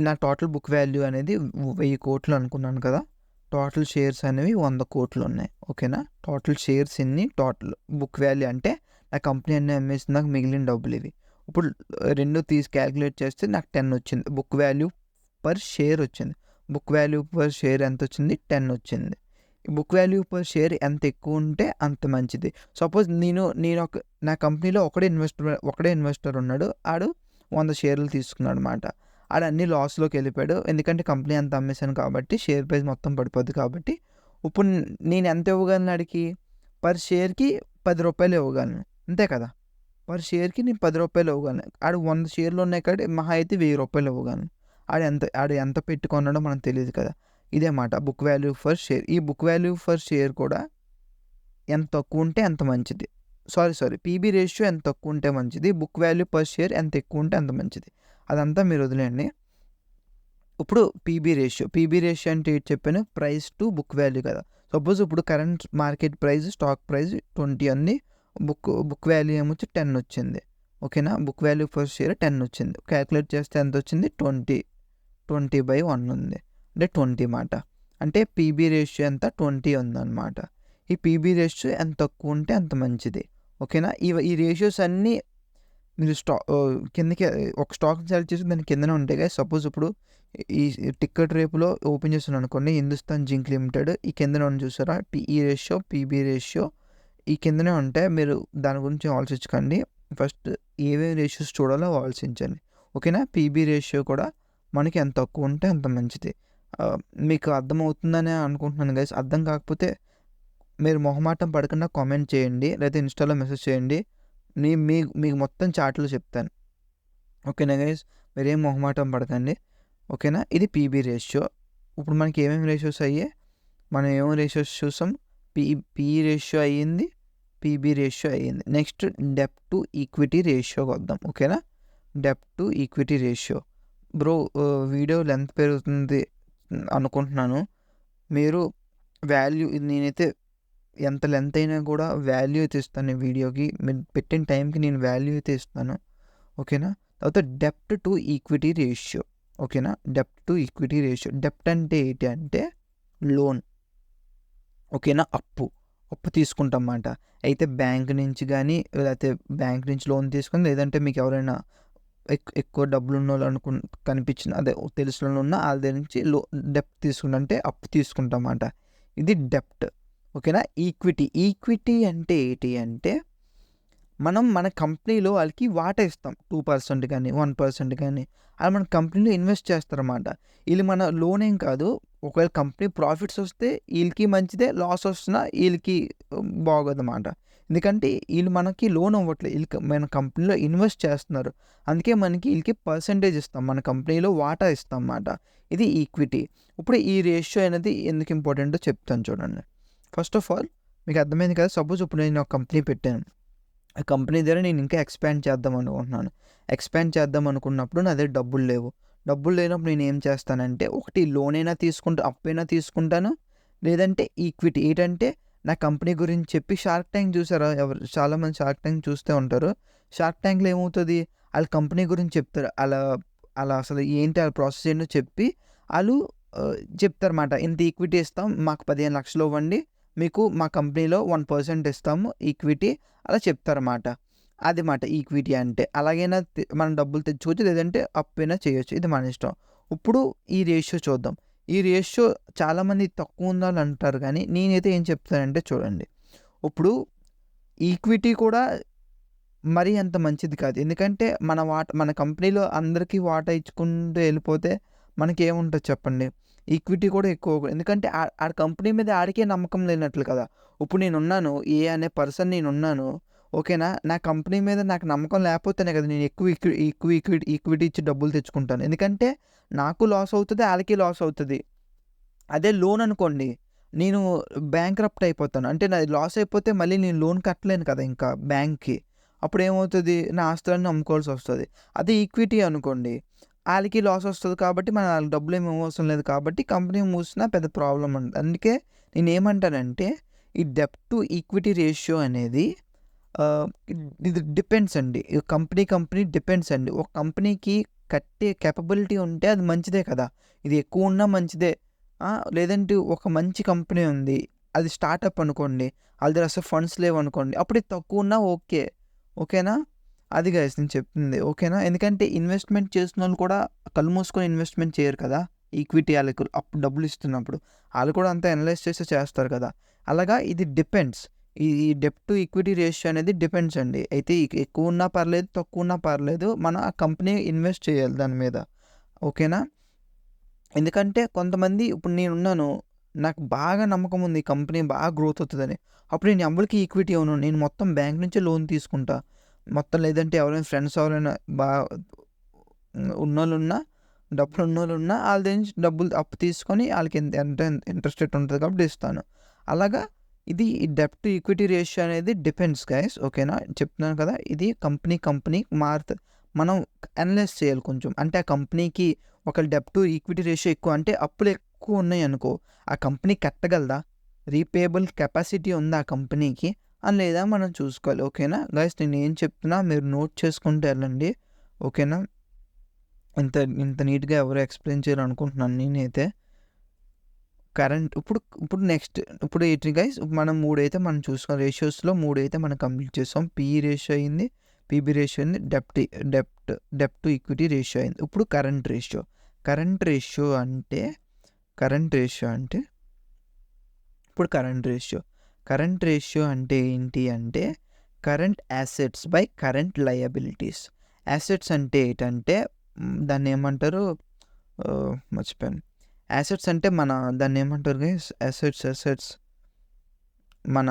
నా టోటల్ బుక్ వాల్యూ అనేది 1000 కోట్లు అనుకున్నాను కదా. టోటల్ షేర్స్ అనేవి 100 కోట్లు ఉన్నాయి. ఓకేనా. టోటల్ షేర్స్ ఎన్ని, టోటల్ బుక్ వాల్యూ అంటే నా కంపెనీ అన్నీ అమ్మేసి నాకు మిగిలిన డబ్బులు ఇవి. ఇప్పుడు రెండు తీసి క్యాలిక్యులేట్ చేస్తే నాకు 10 వచ్చింది. బుక్ వాల్యూ పర్ షేర్ వచ్చింది. బుక్ వాల్యూ పర్ షేర్ ఎంత వచ్చింది? 10 వచ్చింది. బుక్ వాల్యూ పర్ షేర్ ఎంత ఎక్కువ ఉంటే అంత మంచిది. సపోజ్ నా కంపెనీలో ఒకడే ఇన్వెస్టర్ ఉన్నాడు. ఆడు 100 షేర్లు తీసుకున్నాడు అనమాట. ఆడు అన్ని లాస్లోకి వెళ్ళిపోయాడు. ఎందుకంటే కంపెనీ అంత అమ్మేశాను కాబట్టి షేర్ ప్రైస్ మొత్తం పడిపోద్ది కాబట్టి. ఇప్పుడు నేను ఎంత ఇవ్వగలను ఆడికి? పర్ షేర్కి 10 రూపాయలు ఇవ్వగలను. అంతే కదా. పర్ షేర్కి నేను 10 రూపాయలు ఇవ్వగలను. ఆడు 100 షేర్లు ఉన్నాయి కాబట్టి మహా అయితే 1000 రూపాయలు ఇవ్వగలను. ఆడు ఎంత పెట్టుకున్నాడో మనకు తెలియదు కదా. ఇదే మాట బుక్ వాల్యూ ఫర్ షేర్. ఈ బుక్ వాల్యూ ఫర్ షేర్ కూడా ఎంత తక్కువ ఉంటే అంత మంచిది. సారీ పీబీ రేషియో ఎంత తక్కువ ఉంటే మంచిది. బుక్ వాల్యూ పర్ షేర్ ఎంత ఎక్కువ ఉంటే అంత మంచిది. అదంతా మీరు వదిలేయండి. ఇప్పుడు పీబీ రేషియో అంటే ఏంటి చెప్పాను? ప్రైస్ టు బుక్ వాల్యూ కదా. సపోజ్ ఇప్పుడు current market price, stock price 20 ఉంది. బుక్ వాల్యూ ఏమొచ్చి 10 వచ్చింది. ఓకేనా. బుక్ వాల్యూ ఫర్ షేర్ 10 వచ్చింది. క్యాలిక్యులేట్ చేస్తే ఎంత వచ్చింది? 20/1 ఉంది. అంటే 20 మాట. అంటే పీబీ రేషియో ఎంత? 20 ఉందన్నమాట. ఈ పీబీ రేషియో ఎంత తక్కువ ఉంటే అంత మంచిది. ఓకేనా. ఈ రేషియోస్ అన్నీ మీరు కిందకి ఒక స్టాక్ని సెలెక్ట్ చేసి దాని కిందనే ఉంటాయి కదా. సపోజ్ ఇప్పుడు ఈ టికెట్ రేపులో ఓపెన్ చేస్తున్నాను అనుకోండి, హిందుస్థాన్ జింక్ లిమిటెడ్. ఈ కిందనే ఉంది చూసారా, పిఈ రేషియో, పీబీ రేషియో ఈ కిందనే ఉంటాయి. మీరు దాని గురించి ఆలోచించకండి. ఫస్ట్ ఏమేమి రేషియోస్ చూడాలో ఆలోచించండి. ఓకేనా. పీబీ రేషియో కూడా మనకి ఎంత తక్కువ ఉంటే అంత మంచిది. మీకు అర్థమవుతుందని అనుకుంటున్నాను గైస్. అర్థం కాకపోతే మీరు మొహమాటం పడకుండా కామెంట్ చేయండి, లేదా ఇన్స్టాలో మెసేజ్ చేయండి. మీకు మొత్తం చాట్లో చెప్తాను. ఓకేనా గైస్. మీరేం మొహమాటం పడకండి. ఓకేనా. ఇది పీబీ రేషియో. ఇప్పుడు మనకి ఏమేమి రేషియోస్ అయ్యాయి? మనం ఏమేమి రేషియోస్ చూసాం? పిఈ రేషియో అయ్యింది, పీబీ రేషియో అయ్యింది. నెక్స్ట్ డెప్ట్ టు ఈక్విటీ రేషియోకి వద్దాం. ఓకేనా. డెప్ట్ to equity ratio. Bro video length పెరుగుతుంది అనుకుంటున్నాను. మీరు వాల్యూ నేనైతే ఎంత లెంత్ అయినా కూడా వాల్యూ అయితే ఇస్తాను ఈ వీడియోకి. మీరు పెట్టిన టైంకి నేను వాల్యూ అయితే ఇస్తాను. ఓకేనా. తర్వాత డెప్ట్ టు ఈక్విటీ రేషియో. ఓకేనా. డెప్ట్ టు ఈక్విటీ రేషియో. డెప్ట్ అంటే ఏంటి అంటే లోన్. ఓకేనా. అప్పు తీసుకుంటాం అన్నమాట. అయితే బ్యాంక్ నుంచి కానీ, లేకపోతే బ్యాంక్ నుంచి లోన్ తీసుకొని, లేదంటే మీకు ఎవరైనా ఎక్కువ డబ్బులు ఉన్న వాళ్ళు కనిపించిన తెలిసిన వాళ్ళు ఉన్న వాళ్ళ దగ్గర నుంచి డెప్ట్ తీసుకుంటే అప్పు తీసుకుంటాం అన్నమాట. ఇది డెప్ట్. ఓకేనా. ఈక్విటీ అంటే ఏంటి అంటే మనం మన కంపెనీలో వాళ్ళకి వాటా ఇస్తాం. 2% కానీ 1% కానీ అలా మన కంపెనీలో ఇన్వెస్ట్ చేస్తారన్నమాట. వీళ్ళు మన లోన్ ఏం కాదు. ఒకవేళ కంపెనీ ప్రాఫిట్స్ వస్తే వీళ్ళకి మంచిదే, లాస్ వస్తున్నా వీళ్ళకి బాగోదన్నమాట. ఎందుకంటే వీళ్ళు మనకి లోన్ అవ్వట్లేదు, వీళ్ళు మన కంపెనీలో ఇన్వెస్ట్ చేస్తున్నారు. అందుకే మనకి వీళ్ళకి పర్సంటేజ్ ఇస్తాం, మన కంపెనీలో వాటా ఇస్తాం అన్నమాట. ఇది ఈక్విటీ. ఇప్పుడు ఈ రేషియో అనేది ఎందుకు ఇంపార్టెంటో చెప్తాను చూడండి. ఫస్ట్ ఆఫ్ ఆల్ మీకు అర్థమైంది కదా. సపోజ్ ఇప్పుడు నేను ఒక కంపెనీ పెట్టాను. ఆ కంపెనీ దగ్గర నేను ఇంకా ఎక్స్పాండ్ చేద్దాం అనుకుంటున్నాను. ఎక్స్పాండ్ చేద్దాం అనుకున్నప్పుడు నా దగ్గర డబ్బులు లేవు. డబ్బులు లేనప్పుడు నేను ఏం చేస్తానంటే, ఒకటి లోన్ అయినా అప్పైనా తీసుకుంటాను, లేదంటే ఈక్విటీ. ఏంటంటే నా కంపెనీ గురించి చెప్పి, షార్క్ ట్యాంక్ చూసారా? చాలామంది షార్క్ ట్యాంక్ చూస్తూ ఉంటారు. షార్క్ ట్యాంక్లో ఏమవుతుంది, వాళ్ళ కంపెనీ గురించి చెప్తారు. అలా అసలు ఏంటి ఆ ప్రాసెస్ ఏంటో చెప్పి వాళ్ళు చెప్తారన్నమాట. ఇంత ఈక్విటీ ఇస్తాం, మాకు 15 లక్షలు ఇవ్వండి, మీకు మా కంపెనీలో 1% ఇస్తాము ఈక్విటీ, అలా చెప్తారన్నమాట. అది మాట ఈక్విటీ అంటే. అలాగైనా మనం డబ్బులు తెచ్చుకోవచ్చు, లేదంటే అప్పైనా చేయొచ్చు. ఇది మన ఇష్టం. ఇప్పుడు ఈ రేషియో చూద్దాం. ఈ రేషియో చాలామంది తక్కువ ఉందని అంటారు, కానీ నేనైతే ఏం చెప్తానంటే చూడండి. ఇప్పుడు ఈక్విటీ కూడా మరీ అంత మంచిది కాదు. ఎందుకంటే మన కంపెనీలో అందరికీ వాటా ఇచ్చుకుంటూ వెళ్ళిపోతే మనకేముంటుంది చెప్పండి. ఈక్విటీ కూడా ఎక్కువ. ఎందుకంటే ఆ కంపెనీ మీద ఆడికే నమ్మకం లేనట్లు కదా. ఇప్పుడు నేనున్నాను, ఏ అనే పర్సన్ నేనున్నాను. ఓకేనా. నా కంపెనీ మీద నాకు నమ్మకం లేకపోతేనే కదా నేను ఎక్కువ ఈక్విటీ ఇచ్చి డబ్బులు తెచ్చుకుంటాను. ఎందుకంటే నాకు లాస్ అవుతుంది, వాళ్ళకి లాస్ అవుతుంది. అదే లోన్ అనుకోండి, నేను బ్యాంక్రప్ట్ అయిపోతాను. అంటే నాది లాస్ అయిపోతే మళ్ళీ నేను లోన్ కట్టలేను కదా ఇంకా బ్యాంక్‌కి. అప్పుడేమవుతది, నా ఆస్తులన్నీ అమ్ముకోవాల్సొస్తది. అదే ఈక్విటీ అనుకోండి, ఆళ్ళకి లాస్ ఒస్తది కాబట్టి మన ఆళ్ళకి డబ్బులేమి ఇవ్వవసరం లేదు కాబట్టి కంపెనీ మూసినా పెద్ద ప్రాబ్లమ్ ఉండదు. అందుకే నేనేమంటానంటే, ఈ డెబ్ట్ టు ఈక్విటీ రేషియో అనేది ఇది డిపెండ్స్ అండి. కంపెనీ డిపెండ్స్ అండి. ఒక కంపెనీకి కట్టే కేపబిలిటీ ఉంటే అది మంచిదే కదా! ఇది ఎక్కువున్నా మంచిదే. లేదంటే ఒక మంచి కంపెనీ ఉంది. అది స్టార్టప్ అనుకోండి. ఆళ్ళ దగ్గర అసలు ఫండ్స్ లేవనుకోండి. అప్పుడు ఇది తక్కువున్నా ఓకే. ఓకేనా? అది గైస్ నేను చెప్తుంది. ఓకేనా? ఎందుకంటే ఇన్వెస్ట్‌మెంట్ చేసినోళ్ళు కూడా కళ్ళు మూసుకొని ఇన్వెస్ట్‌మెంట్ చేయరు కదా! ఈక్విటీ ఆళ్ళకు అప్పుడు డబ్బులిస్తున్నప్పుడు. ఆళ్ళు కూడా అంతా అనలైజ్ చేసే చేస్తారు కదా! అలాగా ఇది డిపెండ్స్. ఈ డెబ్ట్ టు ఈక్విటీ రేషియో అనేది డిపెండ్స్ అండి. అయితే ఎక్కువున్నా పర్లేదు, తక్కువున్నా పర్లేదు. మనం ఆ కంపెనీ ఇన్వెస్ట్ చేయాలి దాని మీద. ఓకేనా? ఎందుకంటే కొంతమంది ఇప్పుడు నేనున్నాను. నాకు బాగా నమ్మకం ఉంది. ఈ కంపెనీ బాగా గ్రోత్ అవుతదని. అప్పుడు నేను ఎవ్వరికీ ఈక్విటీ ఇవ్వను. నేను మొత్తం బ్యాంక్ నుంచే లోన్ తీసుకుంటా. మొత్తం లేదంటే ఎవరైనా ఫ్రెండ్స్ ఎవరైనా ఉన్నోళ్ళున్నా, డబ్బులున్నోళ్ళున్నా ఆళ్ళ దగ్గర నుంచి డబ్బులు అప్పు తీసుకొని ఆళ్ళకి ఎంత ఇంట్రెస్ట్ రేట్ ఉంటది కాబట్టి ఇస్తాను. అలాగా ఇది డెబ్ట్ టు ఈక్విటీ రేషియో అనేది డిపెండ్స్ గైస్. ఓకేనా? చెప్తున్నాను కదా! ఇది కంపెనీ మారుతది. మనం అనలైజ్ చేయాలి కొంచెం. అంటే ఆ కంపెనీకి ఒక డెబ్ట్ టు ఈక్విటీ రేషియో ఎక్కువ అంటే అప్పులు ఎక్కువ ఉన్నాయనుకో, ఆ కంపెనీ కట్టగలదా? రీపేయబుల్ కెపాసిటీ ఉందా ఆ కంపెనీకి? అని లేదా మనం చూసుకోవాలి. ఓకేనా? గైస్ నేనేం చెప్తున్నా మీరు నోట్ చేసుకుంటూ వెళ్ళండి. ఓకేనా? ఇంత ఇంత నీట్‌గా ఎవరు ఎక్స్‌ప్లెయిన్ చేయరు అనుకుంటున్నాను నేనైతే. ఇప్పుడు నెక్స్ట్ ఇప్పుడు ఏంటి గైస్, మనం 3 అయితే మనం చూసుకున్నాం. రేషియోస్‌లో 3 అయితే మనం కంప్లీట్ చేసాం. పీఈ రేషియో అయింది, పీబీ రేషియో అయింది, డెబ్ట్ టు ఈక్విటీ రేషియో అయింది. ఇప్పుడు కరెంట్ రేషియో. కరెంట్ రేషియో అంటే కరెంట్ రేషియో అంటే ఇప్పుడు కరెంట్ రేషియో అంటే ఏంటి అంటే current assets by current liabilities. Assets అంటే ఏంటంటే దాన్ని ఏమంటారు, మర్చిపోయాను. యాసెట్స్ అంటే దాన్ని ఏమంటారు గైస్? అసెట్స్ మన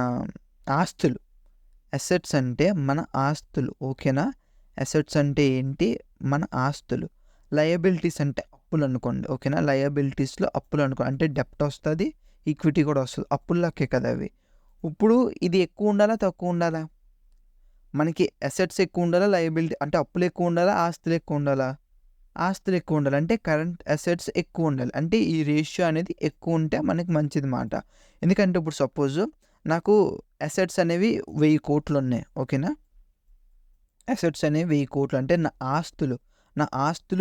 ఆస్తులు. అసెట్స్ అంటే మన ఆస్తులు. ఓకేనా? అసెట్స్ అంటే ఏంటి? మన ఆస్తులు. లయబిలిటీస్ అంటే అప్పులు అనుకోండి. ఓకేనా? లయబిలిటీస్‌లో అప్పులు అనుకోండి. అంటే డెబ్ట్ వస్తది, ఈక్విటీ కూడా వస్తది. అప్పుల్లాకే కదా అవి. ఇప్పుడు ఇది ఎక్కువ ఉండాలా? తక్కువ ఉండాలా? మనకి అసెట్స్ ఎక్కువ ఉండాలా? లయబిలిటీ అంటే అప్పులు ఎక్కువ ఉండాలా? ఆస్తులు ఎక్కువ ఉండాలా? ఆస్తులు ఎక్కువ ఉండాలి. అంటే కరెంట్ అసెట్స్ ఎక్కువ ఉండాలి. అంటే ఈ రేషియో అనేది ఎక్కువ ఉంటే మనకి మంచిది మాట. ఎందుకంటే ఇప్పుడు సపోజ్ నాకు అసెట్స్ అనేవి 1000 కోట్లు ఉన్నాయి. ఓకేనా? అసెట్స్ అనేవి 1000 కోట్లు అంటే నా ఆస్తులు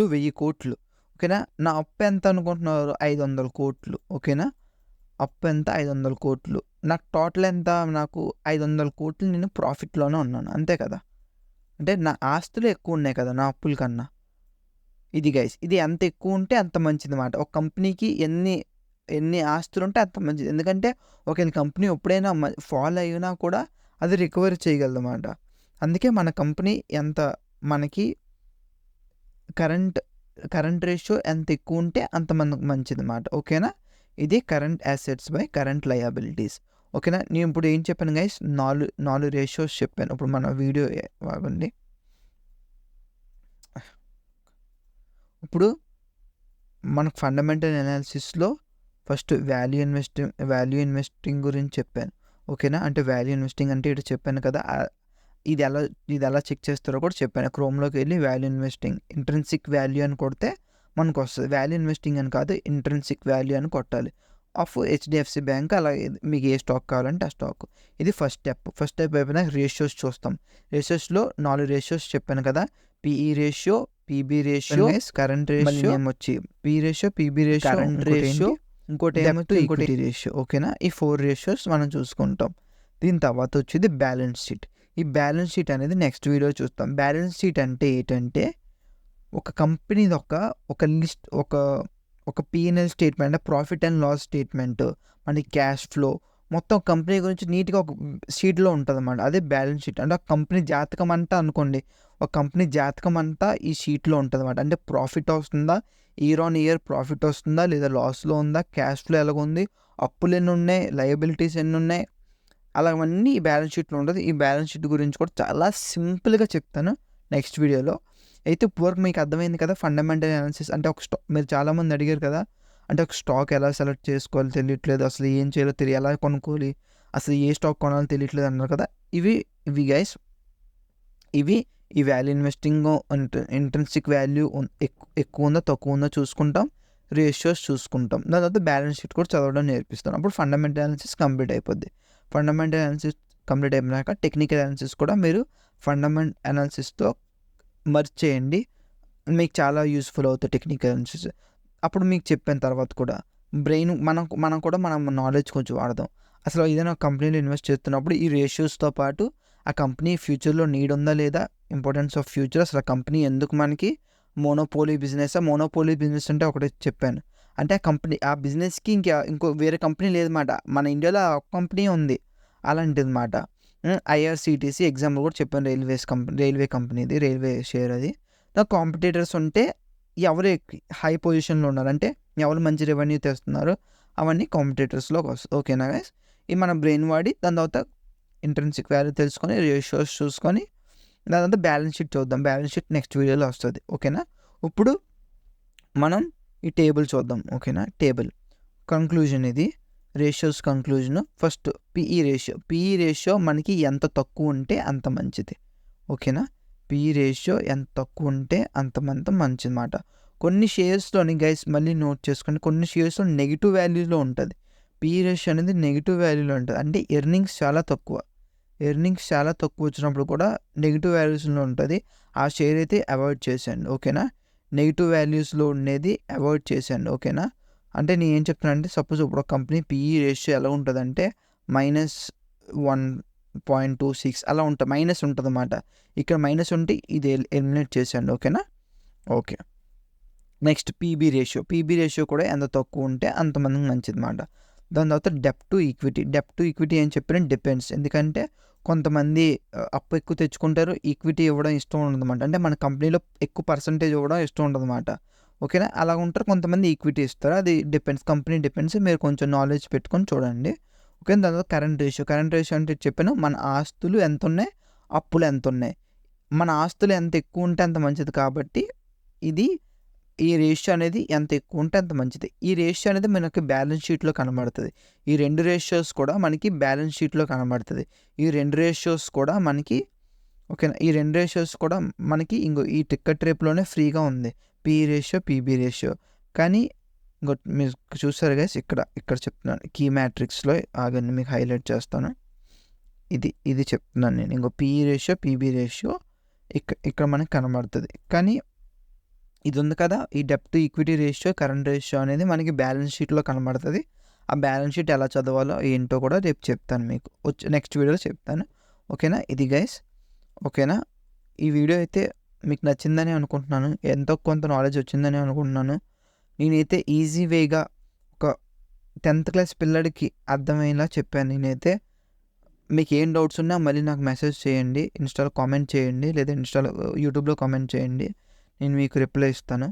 1000 కోట్లు. ఓకేనా? నా అప్పు ఎంత అనుకుంటున్నారు? 500 కోట్లు. ఓకేనా? అప్పు ఎంత? 500 కోట్లు. నాకు టోటల్ ఎంత? నాకు 500 కోట్లు నేను ప్రాఫిట్‌లోనే ఉన్నాను. అంతే కదా! అంటే నా ఆస్తులు ఎక్కువ ఉన్నాయి కదా! నా అప్పుల కన్నా. ఇది గైస్. ఇది ఎంత ఎక్కువ ఉంటే అంత మంచిది మాట. ఒక కంపెనీకి ఎన్ని ఆస్తులుంటే అంత మంచిది. ఎందుకంటే ఒకవేళ కంపెనీ ఎప్పుడైనా ఫాల్ అయినా కూడా అది రికవరీ చేయగలదన్నమాట. అందుకే మన కంపెనీ ఎంత మనకి కరెంట్ రేషియో ఎంత ఎక్కువ ఉంటే అంత మనకు మంచిది మాట. ఓకేనా? ఇది current assets by current liabilities. ఓకేనా? నేను ఇప్పుడు ఏం చెప్పాను గైస్? 4 రేషియోస్ చెప్పాను. ఇప్పుడు మన వీడియో ఆగండి. ఇప్పుడు మనకు ఫండమెంటల్ అనాలిసిస్‌లో ఫస్ట్ వాల్యూ ఇన్వెస్టింగ్ గురించి చెప్పాను. ఓకేనా? అంటే వాల్యూ ఇన్వెస్టింగ్ అంటే ఇటు చెప్పాను కదా! ఇది ఎలా చెక్ చేస్తారో కూడా చెప్పాను. క్రోమ్‌లోకి వెళ్ళి వాల్యూ ఇన్వెస్టింగ్, ఇంట్రిన్సిక్ వాల్యూ అని కొడితే మనకొస్తది. వాల్యూ ఇన్వెస్టింగ్ అని కాదు, ఇంట్రిన్సిక్ వాల్యూ అని కొట్టాలి. ఆఫ్ హెచ్‌డిఎఫ్‌సి బ్యాంక్ అలాగే మీకు ఏ స్టాక్ కావాలంటే ఆ స్టాక్. ఇది ఫస్ట్ స్టెప్. ఫస్ట్ స్టెప్ అయిపోయినాక రేషియోస్ చూస్తాం. రేషియోస్‌లో 4 రేషియోస్ చెప్పాను కదా! PE ratio, PB ratio, current ratio, నేమొచ్చి P ratio, PB ratio, current ratio, ఇంకోటేమొచ్చి ఈక్విటీ రేషియో. ఓకేనా? ఈ 4 రేషియోస్ మనం చూసుకుంటాం. దీని తర్వాత వచ్చేది బ్యాలెన్స్ షీట్. ఈ బ్యాలెన్స్ షీట్ అనేది నెక్స్ట్ వీడియో చూస్తాం. బ్యాలెన్స్ షీట్ అంటే ఏంటంటే ఒక కంపెనీది ఒక లిస్ట్ ఒక P&L స్టేట్మెంట్ అంటే ప్రాఫిట్ అండ్ లాస్ స్టేట్మెంట్, మనకి క్యాష్ ఫ్లో మొత్తం కంపెనీ గురించి నీట్‌గా ఒక షీట్‌లో ఉంటదన్నమాట. అదే బ్యాలెన్స్ షీట్. అంటే ఒక కంపెనీ జాతకం అంతా అనుకోండి. ఒక కంపెనీ జాతకం అంతా ఈ షీట్‌లో ఉంటదన్నమాట. అంటే ప్రాఫిట్ వస్తుందా? ఇయర్ ఆన్ ఇయర్ ప్రాఫిట్ వస్తుందా? లేదా లాస్‌లో ఉందా? క్యాష్ ఫ్లో ఎలాగుంది? అప్పులు ఎన్నున్నాయి? లయబిలిటీస్ ఎన్నున్నాయి? అలాగవన్నీ ఈ బ్యాలెన్స్ షీట్‌లో ఉంటది. ఈ బ్యాలెన్స్ షీట్ గురించి కూడా చాలా సింపుల్‌గా చెప్తాను నెక్స్ట్ వీడియోలో. అయితే ఇప్పటివరకు మీకు అర్థమైంది కదా! ఫండమెంటల్ అనాలిసిస్ అంటే మీరు చాలామంది అడిగారు కదా! అంటే ఒక స్టాక్ ఎలా సెలెక్ట్ చేసుకోవాలో తెలియట్లేదు, అసలు ఏం చేయాలో ఎలా కొనుక్కోవాలి, అసలు ఏ స్టాక్ కొనాలో తెలియట్లేదు అన్నారు కదా. ఇవి గైస్, ఇవి ఈ వాల్యూ ఇన్వెస్టింగ్ ఇంట్రిన్సిక్ వాల్యూ ఎక్కువ ఉందో తక్కువ ఉందో చూసుకుంటాం, రేషియోస్ చూసుకుంటాం, దాని తర్వాత బ్యాలెన్స్ షీట్ కూడా చదవడం నేర్పిస్తాం. అప్పుడు ఫండమెంటల్ అనాలిసిస్ కంప్లీట్ అయిపోద్ది. ఫండమెంటల్ అనాలిసిస్ కంప్లీట్ అయిపోయాక టెక్నికల్ అనాలిసిస్ కూడా మీరు ఫండమెంటల్ అనాలిసిస్తో మర్జ్ చేయండి, మీకు చాలా యూస్ఫుల్ అవుతుంది టెక్నికల్ అనాలిసిస్. అప్పుడు మీకు చెప్పిన తర్వాత కూడా బ్రెయిన్ మనం కూడా మనం నాలెడ్జ్ కొంచెం వాడదాం. అసలు ఏదైనా కంపెనీలో ఇన్వెస్ట్ చేస్తున్నప్పుడు ఈ రేషియోస్తో పాటు ఆ కంపెనీ ఫ్యూచర్లో నీడ్ ఉందా లేదా, ఇంపార్టెన్స్ ఆఫ్ ఫ్యూచర్, అసలు ఆ కంపెనీ ఎందుకు మనకి మోనోపోలీ బిజినెస్ అంటే ఒకటి చెప్పాను. అంటే ఆ కంపెనీ ఆ బిజినెస్కి ఇంకో వేరే కంపెనీ లేదన్నమాట, మన ఇండియాలో ఆ కంపెనీ ఉంది అలాంటిది మాట. ఐఆర్సిటీసీ ఎగ్జాంపుల్ కూడా చెప్పాను, రైల్వే కంపెనీది, రైల్వే షేర్ అది. కాంపిటీటర్స్ ఉంటే ఎవరు హై పొజిషన్లో ఉన్నారు, అంటే ఎవరు మంచి రెవెన్యూ తెస్తున్నారు, అవన్నీ కాంపిటీటర్స్లోకి వస్తుంది. ఓకేనా గైస్, ఇది మన బ్రెయిన్ వాడి దాని తర్వాత ఇంట్రిన్సిక్ వాల్యూ తెలుసుకొని రేషియోస్ చూసుకొని దాని తర్వాత బ్యాలెన్స్ షీట్ చూద్దాం. బ్యాలెన్స్ షీట్ నెక్స్ట్ వీడియోలో వస్తుంది. ఓకేనా, ఇప్పుడు మనం ఈ టేబుల్ చూద్దాం. ఓకేనా, టేబుల్ కంక్లూజన్, ఇది ratios conclusion. First PE ratio మనకి ఎంత తక్కువ ఉంటే అంత మంచిది. ఓకేనా, పిఈ రేషియో ఎంత తక్కువ ఉంటే అంత మంచిది మాట. కొన్ని షేర్స్లోని గైస్ మళ్ళీ నోట్ చేసుకోండి, కొన్ని షేర్స్లో నెగిటివ్ వాల్యూలో ఉంటుంది. పిఈ రేషియో అనేది నెగిటివ్ వాల్యూలో ఉంటుంది, అంటే ఎర్నింగ్స్ చాలా తక్కువ వచ్చినప్పుడు కూడా నెగిటివ్ వాల్యూస్లో ఉంటుంది. ఆ షేర్ అయితే అవాయిడ్ చేసేయండి. ఓకేనా, నెగిటివ్ వాల్యూస్లో ఉండేది అవాయిడ్ చేసేయండి. ఓకేనా, అంటే నేను ఏం చెప్తున్నాను అంటే, సపోజ్ ఇప్పుడు ఒక కంపెనీ పిఈ రేషియో ఎలా ఉంటుందంటే -1.26 అలా ఉంటుంది, మైనస్ ఉంటుంది అన్నమాట. ఇక్కడ మైనస్ ఉంటే ఇది ఎలిమినేట్ చేసేయండి. ఓకేనా, ఓకే. నెక్స్ట్ పీబీ రేషియో కూడా ఎంత తక్కువ ఉంటే అంతమందికి మంచిది అన్నమాట. దాని తర్వాత డెప్ట్ టు ఈక్విటీ ఏం చెప్పారంటే డిపెండ్స్, ఎందుకంటే కొంతమంది అప్పు ఎక్కువ తెచ్చుకుంటారు, ఈక్విటీ ఇవ్వడం ఇష్టం ఉండదన్నమాట, అంటే మన కంపెనీలో ఎక్కువ పర్సంటేజ్ ఇవ్వడం ఇష్టం ఉండదన్నమాట. ఓకేనా, అలా ఉంటారు. కొంతమంది ఈక్విటీ ఇస్తారు, అది కంపెనీ డిపెండ్స్, మీరు కొంచెం నాలెడ్జ్ పెట్టుకొని చూడండి. ఓకే, దాని తర్వాత కరెంట్ రేషియో అంటే చెప్పాను, మన ఆస్తులు ఎంత ఉన్నాయి, అప్పులు ఎంత ఉన్నాయి. మన ఆస్తులు ఎంత ఎక్కువ ఉంటే అంత మంచిది, కాబట్టి ఈ రేషియో అనేది ఎంత ఎక్కువ ఉంటే అంత మంచిది. ఈ రేషియో అనేది మనకి బ్యాలెన్స్ షీట్లో కనబడుతుంది. ఈ రెండు రేషియోస్ కూడా మనకి బ్యాలెన్స్ షీట్లో కనబడుతుంది. ఈ రెండు రేషియోస్ కూడా మనకి ఓకేనా, ఈ రెండు రేషియోస్ కూడా మనకి ఈ టికెట్ రేపులోనే ఫ్రీగా ఉంది, పిఈ రేషియో, పీబీ రేషియో. కానీ మీరు చూసారు గైస్, ఇక్కడ చెప్తున్నాను కీ మ్యాట్రిక్స్లో, ఆగండి మీకు హైలైట్ చేస్తాను. ఇది చెప్తున్నాను నేను, పిఈ రేషియో, పీబీ రేషియో ఇక్కడ మనకి కనబడుతుంది. కానీ ఇది ఉంది కదా, ఈ డెప్ట్ to equity ratio, current ratio అనేది మనకి బ్యాలెన్స్ షీట్లో కనబడుతుంది. ఆ బ్యాలెన్స్ షీట్ ఎలా చదవాలో ఏంటో కూడా రేపు చెప్తాను, మీకు నెక్స్ట్ వీడియోలో చెప్తాను. ఓకేనా, ఇది గైస్. ఓకేనా, ఈ వీడియో అయితే మీకు నచ్చిందని అనుకుంటున్నాను, ఎంతో కొంత నాలెడ్జ్ వచ్చిందని అనుకుంటున్నాను. నేనైతే ఈజీ వేగా ఒక 10th క్లాస్ పిల్లడికి అర్థమయ్యేలా చెప్పాను నేనైతే. మీకు ఏం డౌట్స్ ఉన్నా మళ్ళీ నాకు మెసేజ్ చేయండి, ఇన్స్టాలో కామెంట్ చేయండి, లేదా యూట్యూబ్లో కామెంట్ చేయండి, నేను మీకు రిప్లై ఇస్తాను.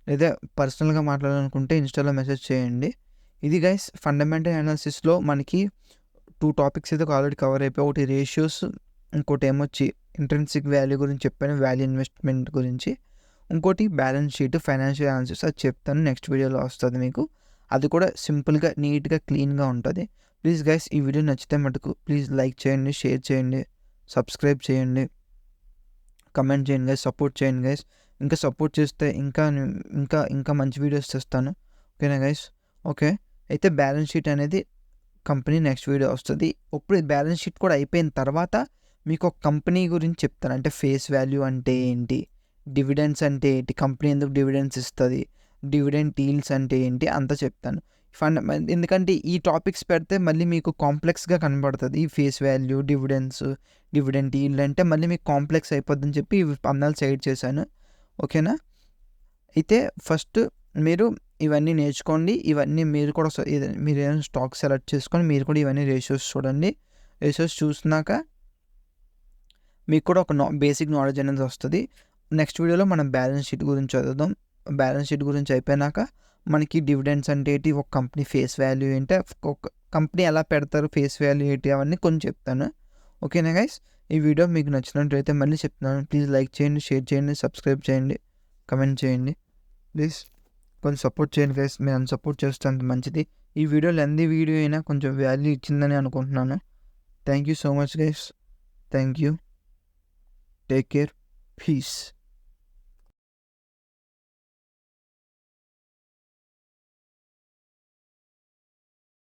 లేదా పర్సనల్గా మాట్లాడాలనుకుంటే ఇన్స్టాలో మెసేజ్ చేయండి. ఇది గైస్, ఫండమెంటల్ అనాలిసిస్లో మనకి 2 టాపిక్స్ అయితే ఆల్రెడీ కవర్ అయిపోయి, ఒకటి రేషియోస్, ఇంకోటి ఏమొచ్చి ఇంట్రిన్సిక్ వాల్యూ గురించి చెప్పాను, వాల్యూ ఇన్వెస్ట్మెంట్ గురించి. ఇంకోటి బ్యాలెన్స్ షీట్, ఫైనాన్షియల్ అనాలిసిస్, అది చెప్తాను, నెక్స్ట్ వీడియోలో వస్తుంది మీకు. అది కూడా సింపుల్గా, నీట్గా, క్లీన్గా ఉంటుంది. ప్లీజ్ గైస్, ఈ వీడియో నచ్చితే మటుకు ప్లీజ్ లైక్ చేయండి, షేర్ చేయండి, సబ్స్క్రైబ్ చేయండి, కమెంట్ చేయండి గైస్, సపోర్ట్ చేయండి గైస్. ఇంకా సపోర్ట్ చేస్తే ఇంకా మంచి వీడియోస్ తెస్తాను. ఓకేనా గైస్, ఓకే. అయితే బ్యాలెన్స్ షీట్ అనేది కంపెనీ నెక్స్ట్ వీడియో వస్తుంది. ఇప్పుడు బ్యాలెన్స్ షీట్ కూడా అయిపోయిన తర్వాత మీకు ఒక కంపెనీ గురించి చెప్తాను, అంటే ఫేస్ వాల్యూ అంటే ఏంటి, డివిడెండ్స్ అంటే ఏంటి, కంపెనీ ఎందుకు డివిడెండ్స్ ఇస్తుంది, డివిడెండ్ ఈల్డ్స్ అంటే ఏంటి, అంతా చెప్తాను. ఎందుకంటే ఈ టాపిక్స్ పెడితే మళ్ళీ మీకు కాంప్లెక్స్గా కనబడుతుంది. ఈ ఫేస్ వాల్యూ, డివిడెండ్ ఈల్డ్ అంటే మళ్ళీ మీకు కాంప్లెక్స్ అయిపోద్దని చెప్పి ఇవి పన్నాలు సైడ్ చేశాను. ఓకేనా, అయితే ఫస్ట్ మీరు ఇవన్నీ నేర్చుకోండి. ఇవన్నీ మీరు కూడా మీరు ఏదైనా స్టాక్ సెలెక్ట్ చేసుకొని మీరు కూడా ఇవన్నీ రేషియోస్ చూడండి. రేషియోస్ చూసినాక మీకు కూడా ఒక బేసిక్ నాలెడ్జ్ అనేది వస్తుంది. నెక్స్ట్ వీడియోలో మనం బ్యాలెన్స్ షీట్ గురించి చదువుదాం. బ్యాలెన్స్ షీట్ గురించి అయిపోయినాక మనకి డివిడెండ్స్ అంటే ఏంటి, ఒక కంపెనీ ఫేస్ వాల్యూ ఏంటి, ఒక కంపెనీ ఎలా పెడతారు, ఫేస్ వాల్యూ ఏంటి, అవన్నీ కొంచెం చెప్తాను. ఓకేనా గైస్, ఈ వీడియో మీకు నచ్చినట్లయితే మళ్ళీ చెప్తున్నాను, ప్లీజ్ లైక్ చేయండి, షేర్ చేయండి, సబ్స్క్రైబ్ చేయండి, కమెంట్ చేయండి ప్లీజ్. కొంచెం సపోర్ట్ చేయండి గైస్. మీరు అంత సపోర్ట్ చేస్తే అంత మంచిది. ఈ వీడియో లెంతీ వీడియో అయినా కొంచెం వాల్యూ ఇచ్చిందని అనుకుంటున్నాను. Thank you so much guys. Thank you. Take care. Piece.